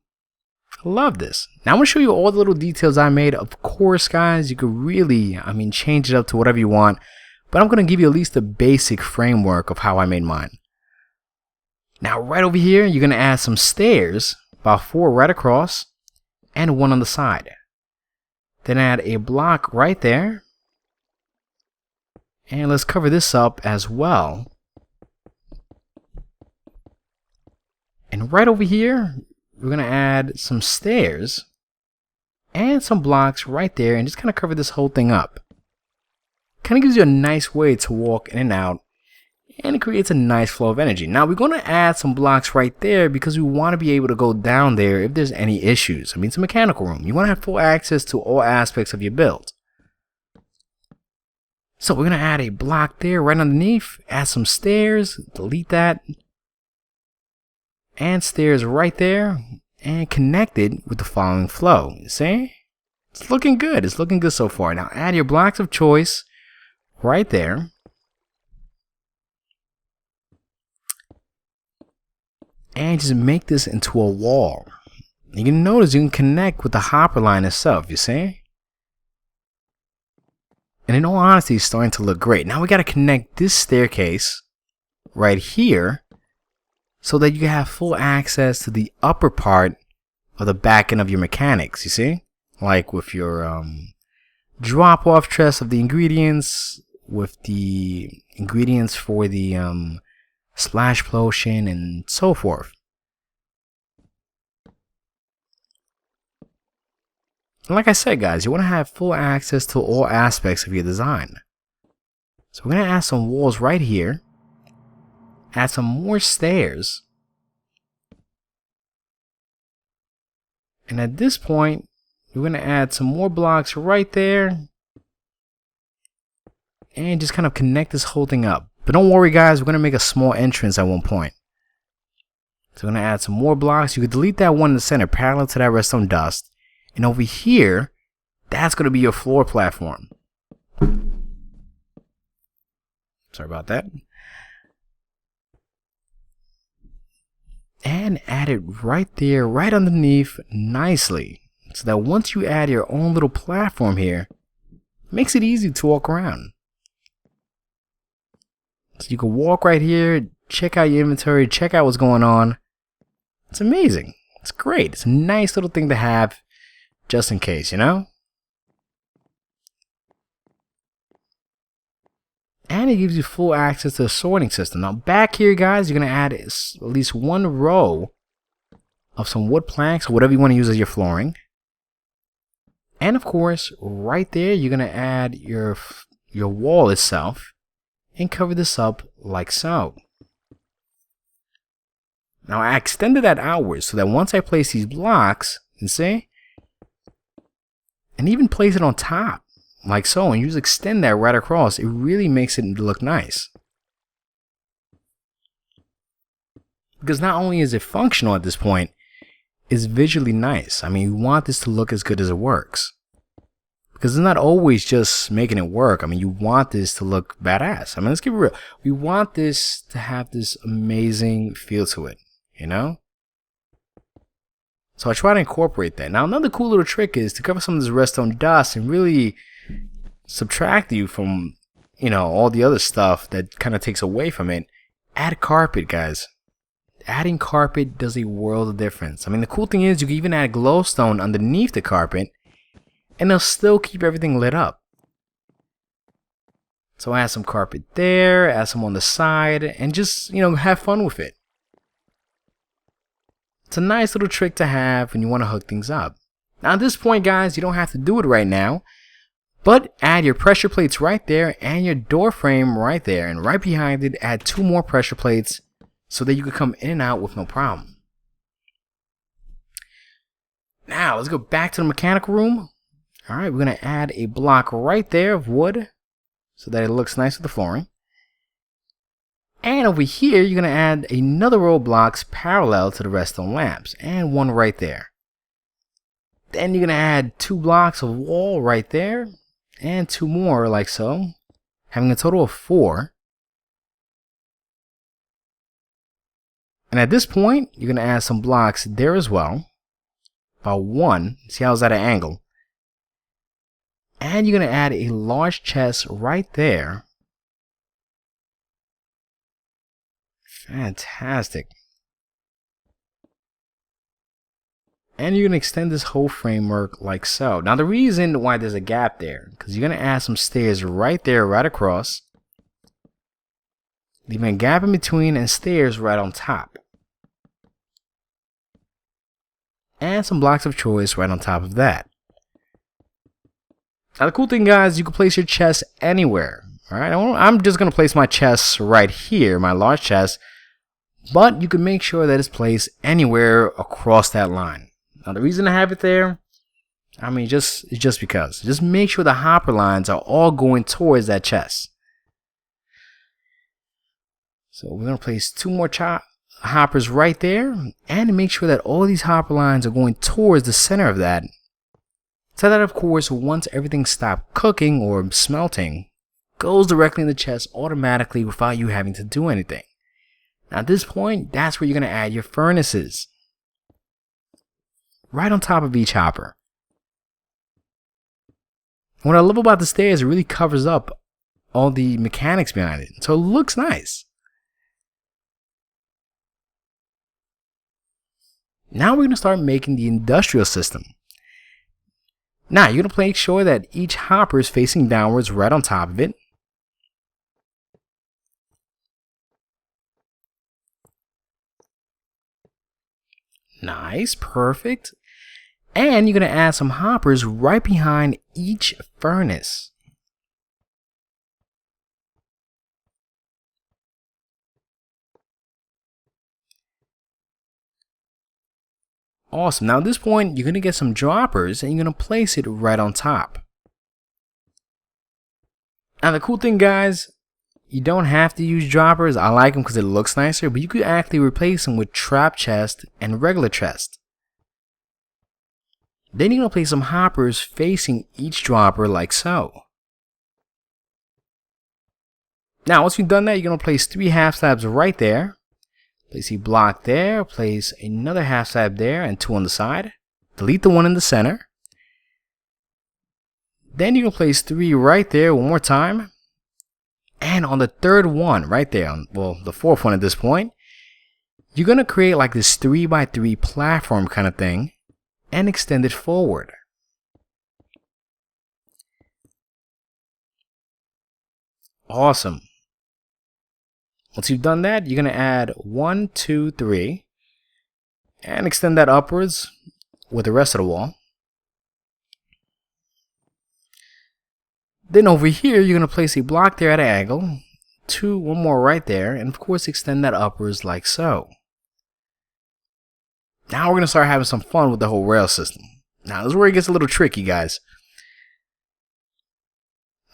I love this. Now I'm going to show you all the little details I made. Of course guys, you could really, change it up to whatever you want. But I'm going to give you at least the basic framework of how I made mine. Now right over here, you're going to add some stairs, about 4 right across, and 1 on the side. Then add a block right there. And let's cover this up as well. And right over here, we're going to add some stairs and some blocks right there and just kind of cover this whole thing up. Kind of gives you a nice way to walk in and out, and it creates a nice flow of energy. Now we're going to add some blocks right there because we want to be able to go down there if there's any issues. It's a mechanical room. You want to have full access to all aspects of your build. So we're going to add a block there right underneath, add some stairs, delete that, and stairs right there, and connect it with the following flow. You see? It's looking good. It's looking good so far. Now add your blocks of choice right there. And just make this into a wall. You can notice you can connect with the hopper line itself, you see? And in all honesty, it's starting to look great. Now we got to connect this staircase right here so that you can have full access to the upper part of the back end of your mechanics, you see? Like with your drop-off chest of the ingredients, with the ingredients for the splash potion and so forth. And like I said guys, you want to have full access to all aspects of your design. So we're going to add some walls right here. Add some more stairs. And at this point, we're going to add some more blocks right there. And just kind of connect this whole thing up. But don't worry guys, we're going to make a small entrance at one point. So we're going to add some more blocks. You could delete that one in the center parallel to that redstone dust. And over here, that's going to be your floor platform. Sorry about that. And add it right there, right underneath nicely. So that once you add your own little platform here, it makes it easy to walk around. So you can walk right here, check out your inventory, check out what's going on. It's amazing. It's great. It's a nice little thing to have just in case, you know? And it gives you full access to the sorting system. Now back here guys, you're going to add at least one row of some wood planks or whatever you want to use as your flooring. And of course, right there, you're going to add your wall itself and cover this up like so. Now I extended that outwards so that once I place these blocks, you see, and even place it on top like so, and you just extend that right across, it really makes it look nice. Because not only is it functional at this point, it's visually nice. I mean, you want this to look as good as it works. Because it's not always just making it work. I mean, you want this to look badass. I mean, let's keep it real. We want this to have this amazing feel to it, you know? So I try to incorporate that. Now, another cool little trick is to cover some of this redstone dust and really subtract you from, you know, all the other stuff that kind of takes away from it. Add carpet, guys. Adding carpet does a world of difference. I mean, the cool thing is you can even add glowstone underneath the carpet and they'll still keep everything lit up. So add some carpet there, add some on the side, and just, you know, have fun with it. It's a nice little trick to have when you want to hook things up. Now at this point guys, you don't have to do it right now, but add your pressure plates right there and your door frame right there, and right behind it add 2 more pressure plates so that you can come in and out with no problem. Now let's go back to the mechanical room. Alright, we're going to add a block right there of wood so that it looks nice with the flooring. And over here, you're going to add another row of blocks parallel to the redstone lamps, and one right there. Then you're going to add 2 blocks of wall right there, and 2 more like so, having a total of 4. And at this point, you're going to add some blocks there as well, about 1. See how it's at an angle. And you're going to add a large chest right there. Fantastic. And you're going to extend this whole framework like so. Now the reason why there's a gap there, because you're going to add some stairs right there, right across. Leaving a gap in between and stairs right on top. And some blocks of choice right on top of that. Now the cool thing guys, you can place your chest anywhere. Alright, I'm just going to place my chest right here, my large chest. But you can make sure that it's placed anywhere across that line. Now the reason I have it there, I mean, it's just because. Just make sure the hopper lines are all going towards that chest. So we're going to place 2 more hoppers right there, and make sure that all these hopper lines are going towards the center of that. So that of course, once everything stops cooking or smelting, goes directly in the chest automatically without you having to do anything. Now at this point, that's where you're going to add your furnaces. Right on top of each hopper. What I love about the stairs, it really covers up all the mechanics behind it. So it looks nice. Now we're going to start making the industrial system. Now you're going to make sure that each hopper is facing downwards right on top of it. Nice, perfect. And you're going to add some hoppers right behind each furnace. Awesome. Now at this point, you're going to get some droppers and you're going to place it right on top. Now the cool thing, guys, you don't have to use droppers. I like them because it looks nicer, but you could actually replace them with trap chest and regular chest. Then you're going to place some hoppers facing each dropper like so. Now once you've done that, you're going to place 3 half slabs right there. Place a block there, place another half slab there and 2 on the side. Delete the one in the center. Then you're going to place 3 right there one more time. And on the third one right there, well, the fourth one at this point, you're going to create like this 3x3 platform kind of thing and extend it forward. Awesome. Once you've done that, you're going to add 1, 2, 3 and extend that upwards with the rest of the wall. Then over here, you're going to place a block there at an angle, one more right there, and of course extend that upwards like so. Now we're going to start having some fun with the whole rail system. Now this is where it gets a little tricky, guys.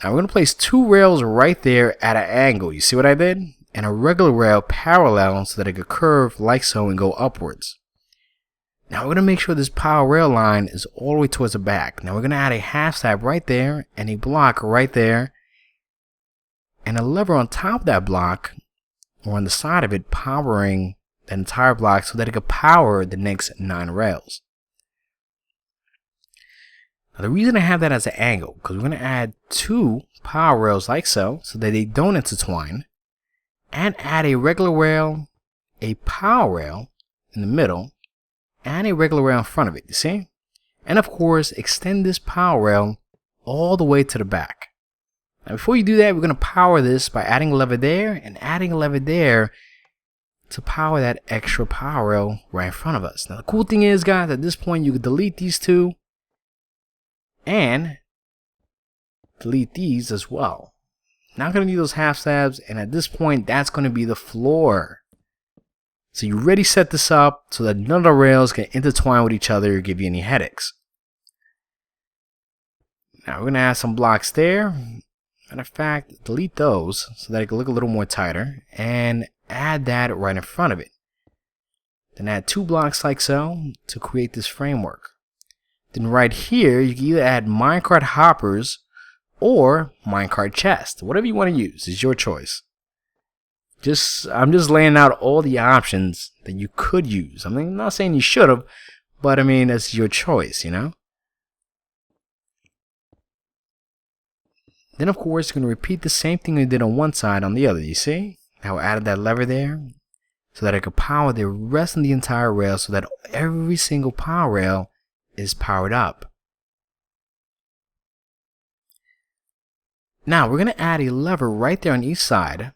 Now we're going to place 2 rails right there at an angle. You see what I did? And a regular rail parallel so that it could curve like so and go upwards. Now we're going to make sure this power rail line is all the way towards the back. Now we're going to add a half slab right there and a block right there and a lever on top of that block or on the side of it powering that entire block so that it could power the next 9 rails. Now the reason I have that as an angle because we're going to add 2 power rails like so that they don't intertwine and add a regular rail, a power rail in the middle and a regular rail in front of it, you see? And of course, extend this power rail all the way to the back. Now before you do that, we're going to power this by adding a lever there and adding a lever there to power that extra power rail right in front of us. Now the cool thing is, guys, at this point you can delete these 2 and delete these as well. Not going to need those half slabs, and at this point that's going to be the floor. So you already set this up so that none of the rails can intertwine with each other or give you any headaches. Now we're going to add some blocks there. Matter of fact, delete those so that it can look a little more tighter and add that right in front of it. Then add 2 blocks like so to create this framework. Then right here you can either add minecart hoppers or minecart chest. Whatever you want to use is your choice. I'm just laying out all the options that you could use. I mean, I'm not saying you should have, but I mean, that's your choice, you know? Then, of course, you're going to repeat the same thing you did on one side on the other, you see? How I added that lever there so that it could power the rest of the entire rail so that every single power rail is powered up. Now, we're going to add a lever right there on each side.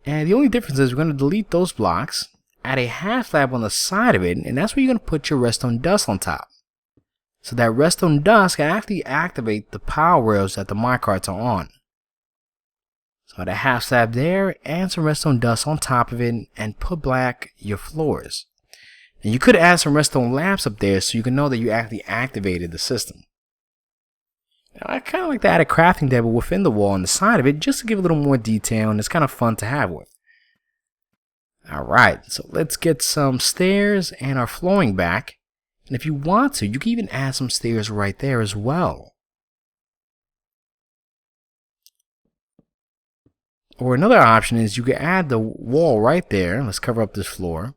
And the only difference is we're going to delete those blocks, add a half slab on the side of it, and that's where you're going to put your redstone dust on top. So that redstone dust can actually activate the power rails that the minecarts are on. So add a half slab there and some redstone dust on top of it and put back your floors. And you could add some redstone lamps up there so you can know that you actually activated the system. Now, I kind of like to add a crafting table within the wall on the side of it just to give a little more detail, and it's kind of fun to have with. Alright, so let's get some stairs and our flooring back. And if you want to, you can even add some stairs right there as well. Or another option is you can add the wall right there. Let's cover up this floor.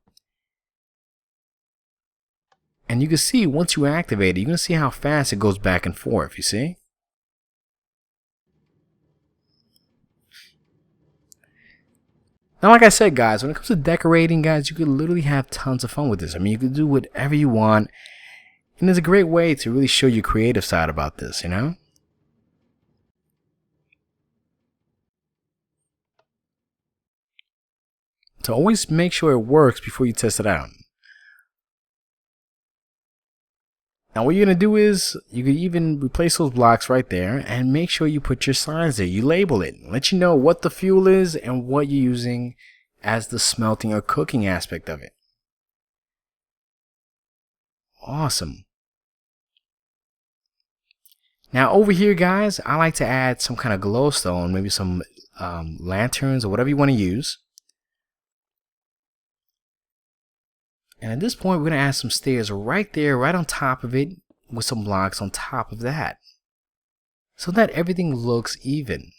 And you can see once you activate it, you're going to see how fast it goes back and forth, you see? Now, like I said, guys, when it comes to decorating, guys, you can literally have tons of fun with this. I mean, you can do whatever you want. And it's a great way to really show your creative side about this, you know? So always make sure it works before you test it out. Now what you're going to do is you can even replace those blocks right there and make sure you put your signs there. You label it. Let you know what the fuel is and what you're using as the smelting or cooking aspect of it. Awesome. Now over here, guys, I like to add some kind of glowstone, maybe some lanterns or whatever you want to use. And at this point, we're going to add some stairs right there, right on top of it, with some blocks on top of that, so that everything looks even.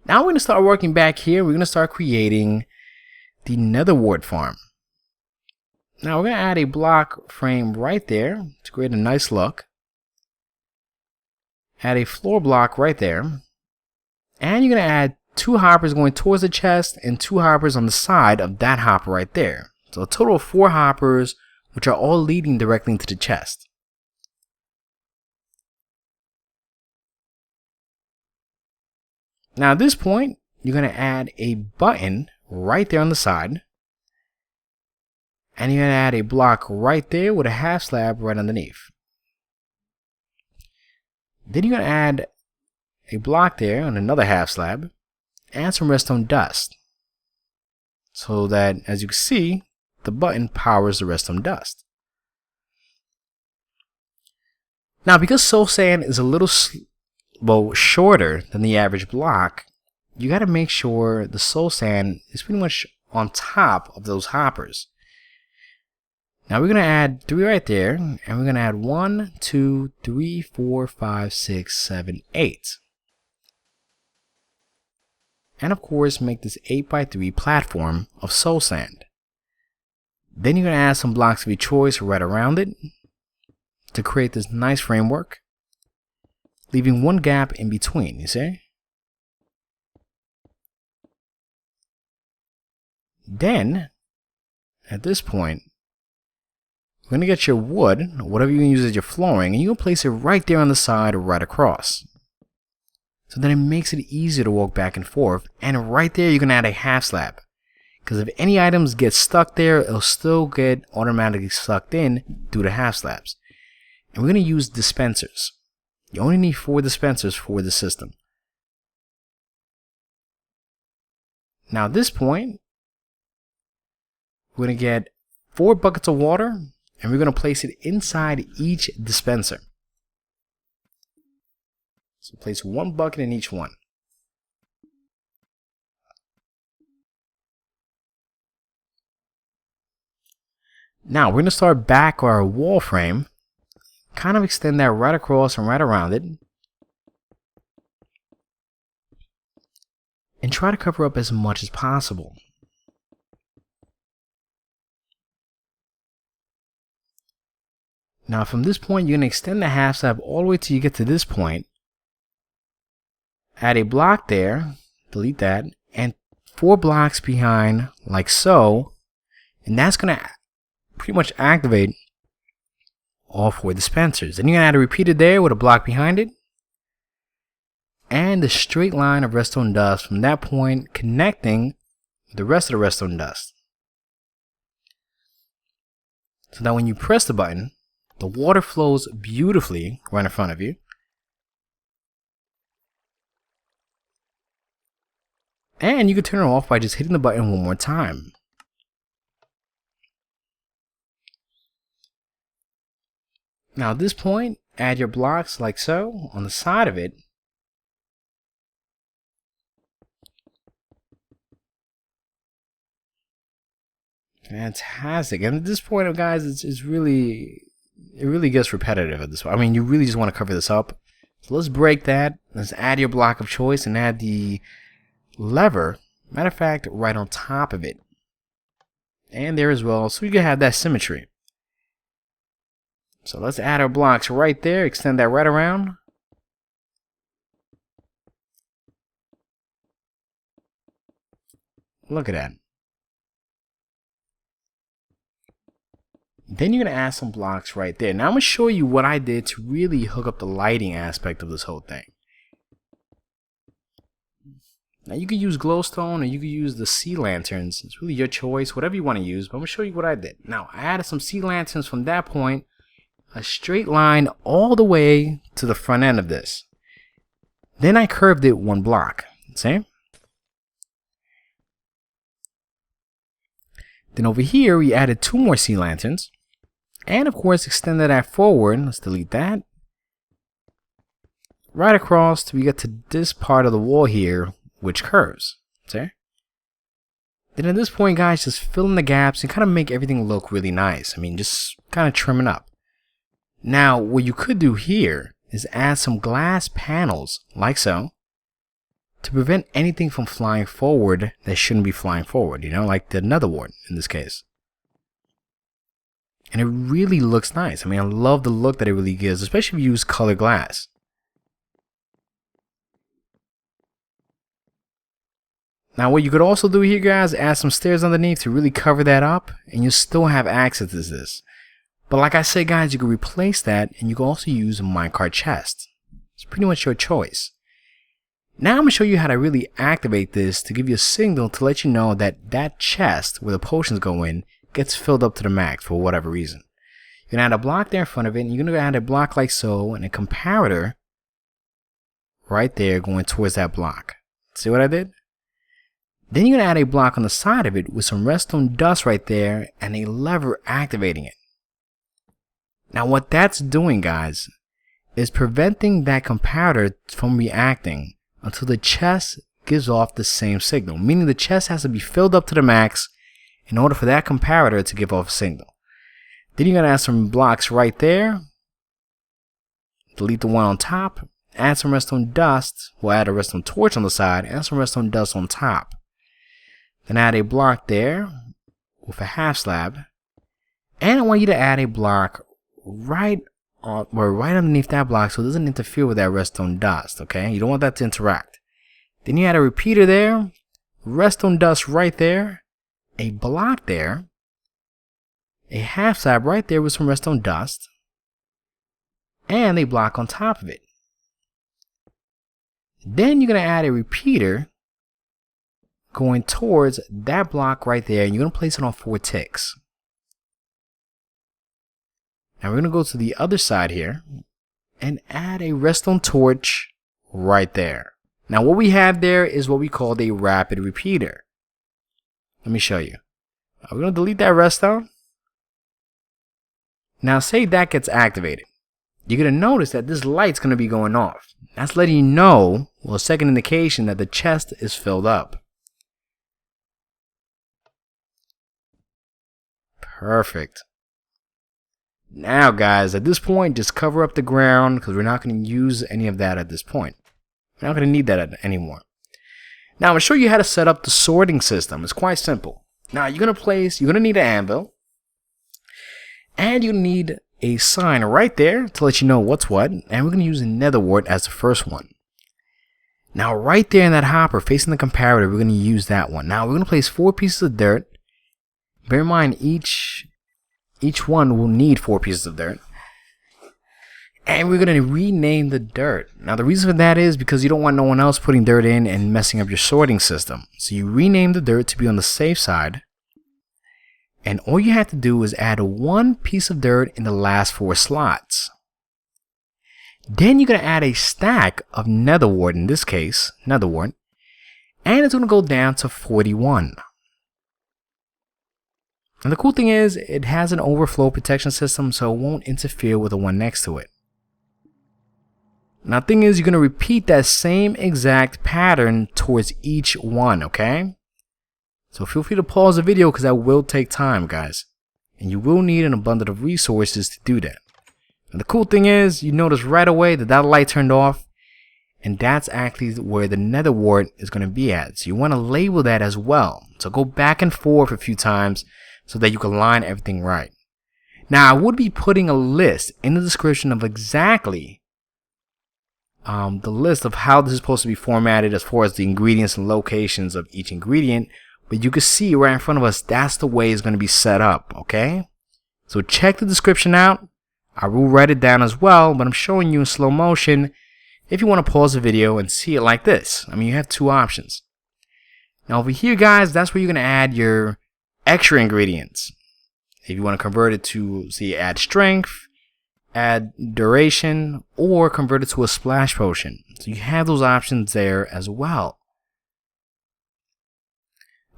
Now we're going to start working back here. We're going to start creating the Nether wart farm. Now we're going to add a block frame right there to create a nice look. Add a floor block right there. And you're going to add 2 hoppers going towards the chest and 2 hoppers on the side of that hopper right there. So a total of 4 hoppers, which are all leading directly into the chest. Now at this point, you're going to add a button right there on the side. And you're going to add a block right there with a half slab right underneath. Then you're going to add a block there on another half slab and some redstone dust. So that, as you can see, the button powers the redstone dust. Now, because soul sand is a little shorter than the average block, you got to make sure the soul sand is pretty much on top of those hoppers. Now we're going to add 3 right there, and we're going to add 1, 2, 3, 4, 5, 6, 7, 8. And of course, make this 8x3 platform of soul sand. Then you're going to add some blocks of your choice right around it to create this nice framework, leaving 1 gap in between, you see? Then, at this point, you're going to get your wood, whatever you use as your flooring, and you're going to place it right there on the side or right across. So then it makes it easier to walk back and forth. And right there, you're going to add a half slab. Because if any items get stuck there, it'll still get automatically sucked in through the half slabs. And we're going to use dispensers. You only need 4 dispensers for the system. Now at this point, we're going to get 4 buckets of water, and we're going to place it inside each dispenser. So place 1 bucket in each one. Now we're going to start back our wall frame, kind of extend that right across and right around it, and try to cover up as much as possible. Now from this point, you're going to extend the half slab all the way till you get to this point. Add a block there, delete that, and 4 blocks behind like so, and that's going to pretty much activate all 4 dispensers. Then you're going to add a repeater there with a block behind it, and the straight line of redstone dust from that point connecting the rest of the redstone dust. So that when you press the button, the water flows beautifully right in front of you. And you can turn it off by just hitting the button 1 more time. Now at this point, add your blocks like so on the side of it. Fantastic. And at this point, guys, it really gets repetitive at this point. I mean, you really just want to cover this up. So let's break that. Let's add your block of choice and add the lever, matter of fact, right on top of it. And there as well, so you can have that symmetry. So let's add our blocks right there, extend that right around. Look at that. Then you're going to add some blocks right there. Now I'm going to show you what I did to really hook up the lighting aspect of this whole thing. Now you can use glowstone or you can use the sea lanterns. It's really your choice, whatever you want to use. But I'm going to show you what I did. Now I added some sea lanterns from that point, a straight line all the way to the front end of this. Then I curved it 1 block. See? Then over here we added 2 more sea lanterns. And of course, extend that forward. Let's delete that. Right across till we get to this part of the wall here, which curves. See? Then at this point, guys, just fill in the gaps and kind of make everything look really nice. I mean, just kind of trim it up. Now, what you could do here is add some glass panels, like so, to prevent anything from flying forward that shouldn't be flying forward, you know, like the nether wart in this case. And it really looks nice. I mean, I love the look that it really gives, especially if you use colored glass. Now, what you could also do here, guys, add some stairs underneath to really cover that up, and you still have access to this. But like I said, guys, you can replace that, and you can also use a minecart chest. It's pretty much your choice. Now I'm going to show you how to really activate this to give you a signal to let you know that that chest where the potions go in gets filled up to the max for whatever reason. You're going to add a block there in front of it, and you're going to add a block like so, and a comparator right there going towards that block. See what I did? Then you're going to add a block on the side of it with some redstone dust right there and a lever activating it. Now what that's doing, guys, is preventing that comparator from reacting until the chest gives off the same signal, meaning the chest has to be filled up to the max in order for that comparator to give off a signal. Then you're going to add some blocks right there, delete the one on top, add some redstone dust, we'll add a redstone torch on the side, and some redstone dust on top. Then add a block there with a half slab, and I want you to add a block right underneath that block so it doesn't interfere with that redstone dust, okay? You don't want that to interact. Then you add a repeater there, redstone dust right there, a block there, a half slab right there with some redstone dust, and a block on top of it. Then you're going to add a repeater going towards that block right there, and you're going to place it on 4 ticks. Now we're going to go to the other side here and add a redstone torch right there. Now what we have there is what we call a rapid repeater. Let me show you. We're going to delete that redstone. Now say that gets activated. You're going to notice that this light's going to be going off. That's letting you know, well, a second indication that the chest is filled up. Perfect. Now guys, at this point, just cover up the ground because we're not going to use any of that at this point. We're not going to need that anymore. Now I'm going to show you how to set up the sorting system. It's quite simple. Now you're going to need an anvil, and you need a sign right there to let you know what's what, and we're going to use a nether wart as the first one. Now right there in that hopper facing the comparator, we're going to use that one. Now we're going to place 4 pieces of dirt. Bear in mind each one will need 4 pieces of dirt. And we're going to rename the dirt. Now the reason for that is because you don't want no one else putting dirt in and messing up your sorting system. So you rename the dirt to be on the safe side. And all you have to do is add 1 piece of dirt in the last 4 slots. Then you're going to add a stack of nether wart, in this case, nether wart. And it's going to go down to 41. And the cool thing is, it has an overflow protection system, so it won't interfere with the one next to it. Now the thing is, you're going to repeat that same exact pattern towards each one, okay? So feel free to pause the video because that will take time, guys. And you will need an abundance of resources to do that. And the cool thing is, you notice right away that that light turned off. And that's actually where the nether wart is going to be at. So you want to label that as well. So go back and forth a few times so that you can line everything right. Now I would be putting a list in the description of exactly the list of how this is supposed to be formatted as far as the ingredients and locations of each ingredient. But you can see right in front of us, that's the way it's going to be set up, okay? So check the description out. I will write it down as well, but I'm showing you in slow motion if you want to pause the video and see it like this. I mean, you have 2 options. Now over here, guys, that's where you're going to add your extra ingredients. If you want to convert it to, say, add strength, add duration, or convert it to a splash potion. So you have those options there as well.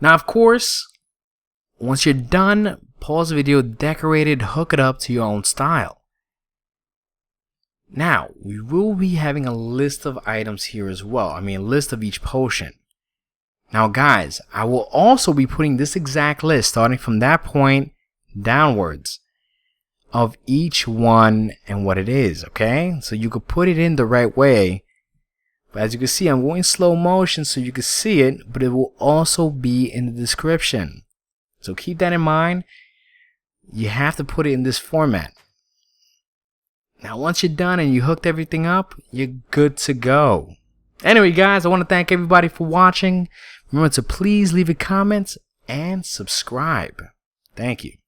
Now, of course, once you're done pause the video, decorate it, hook it up to your own style. Now, we will be having a list of items here as well. I mean, a list of each potion. Now guys, I will also be putting this exact list starting from that point downwards of each one and what it is, okay? So you could put it in the right way. But as you can see, I'm going slow motion so you can see it, but it will also be in the description. So keep that in mind. You have to put it in this format. Now once you're done and you hooked everything up, you're good to go. Anyway guys, I want to thank everybody for watching. Remember to please leave a comment and subscribe. Thank you.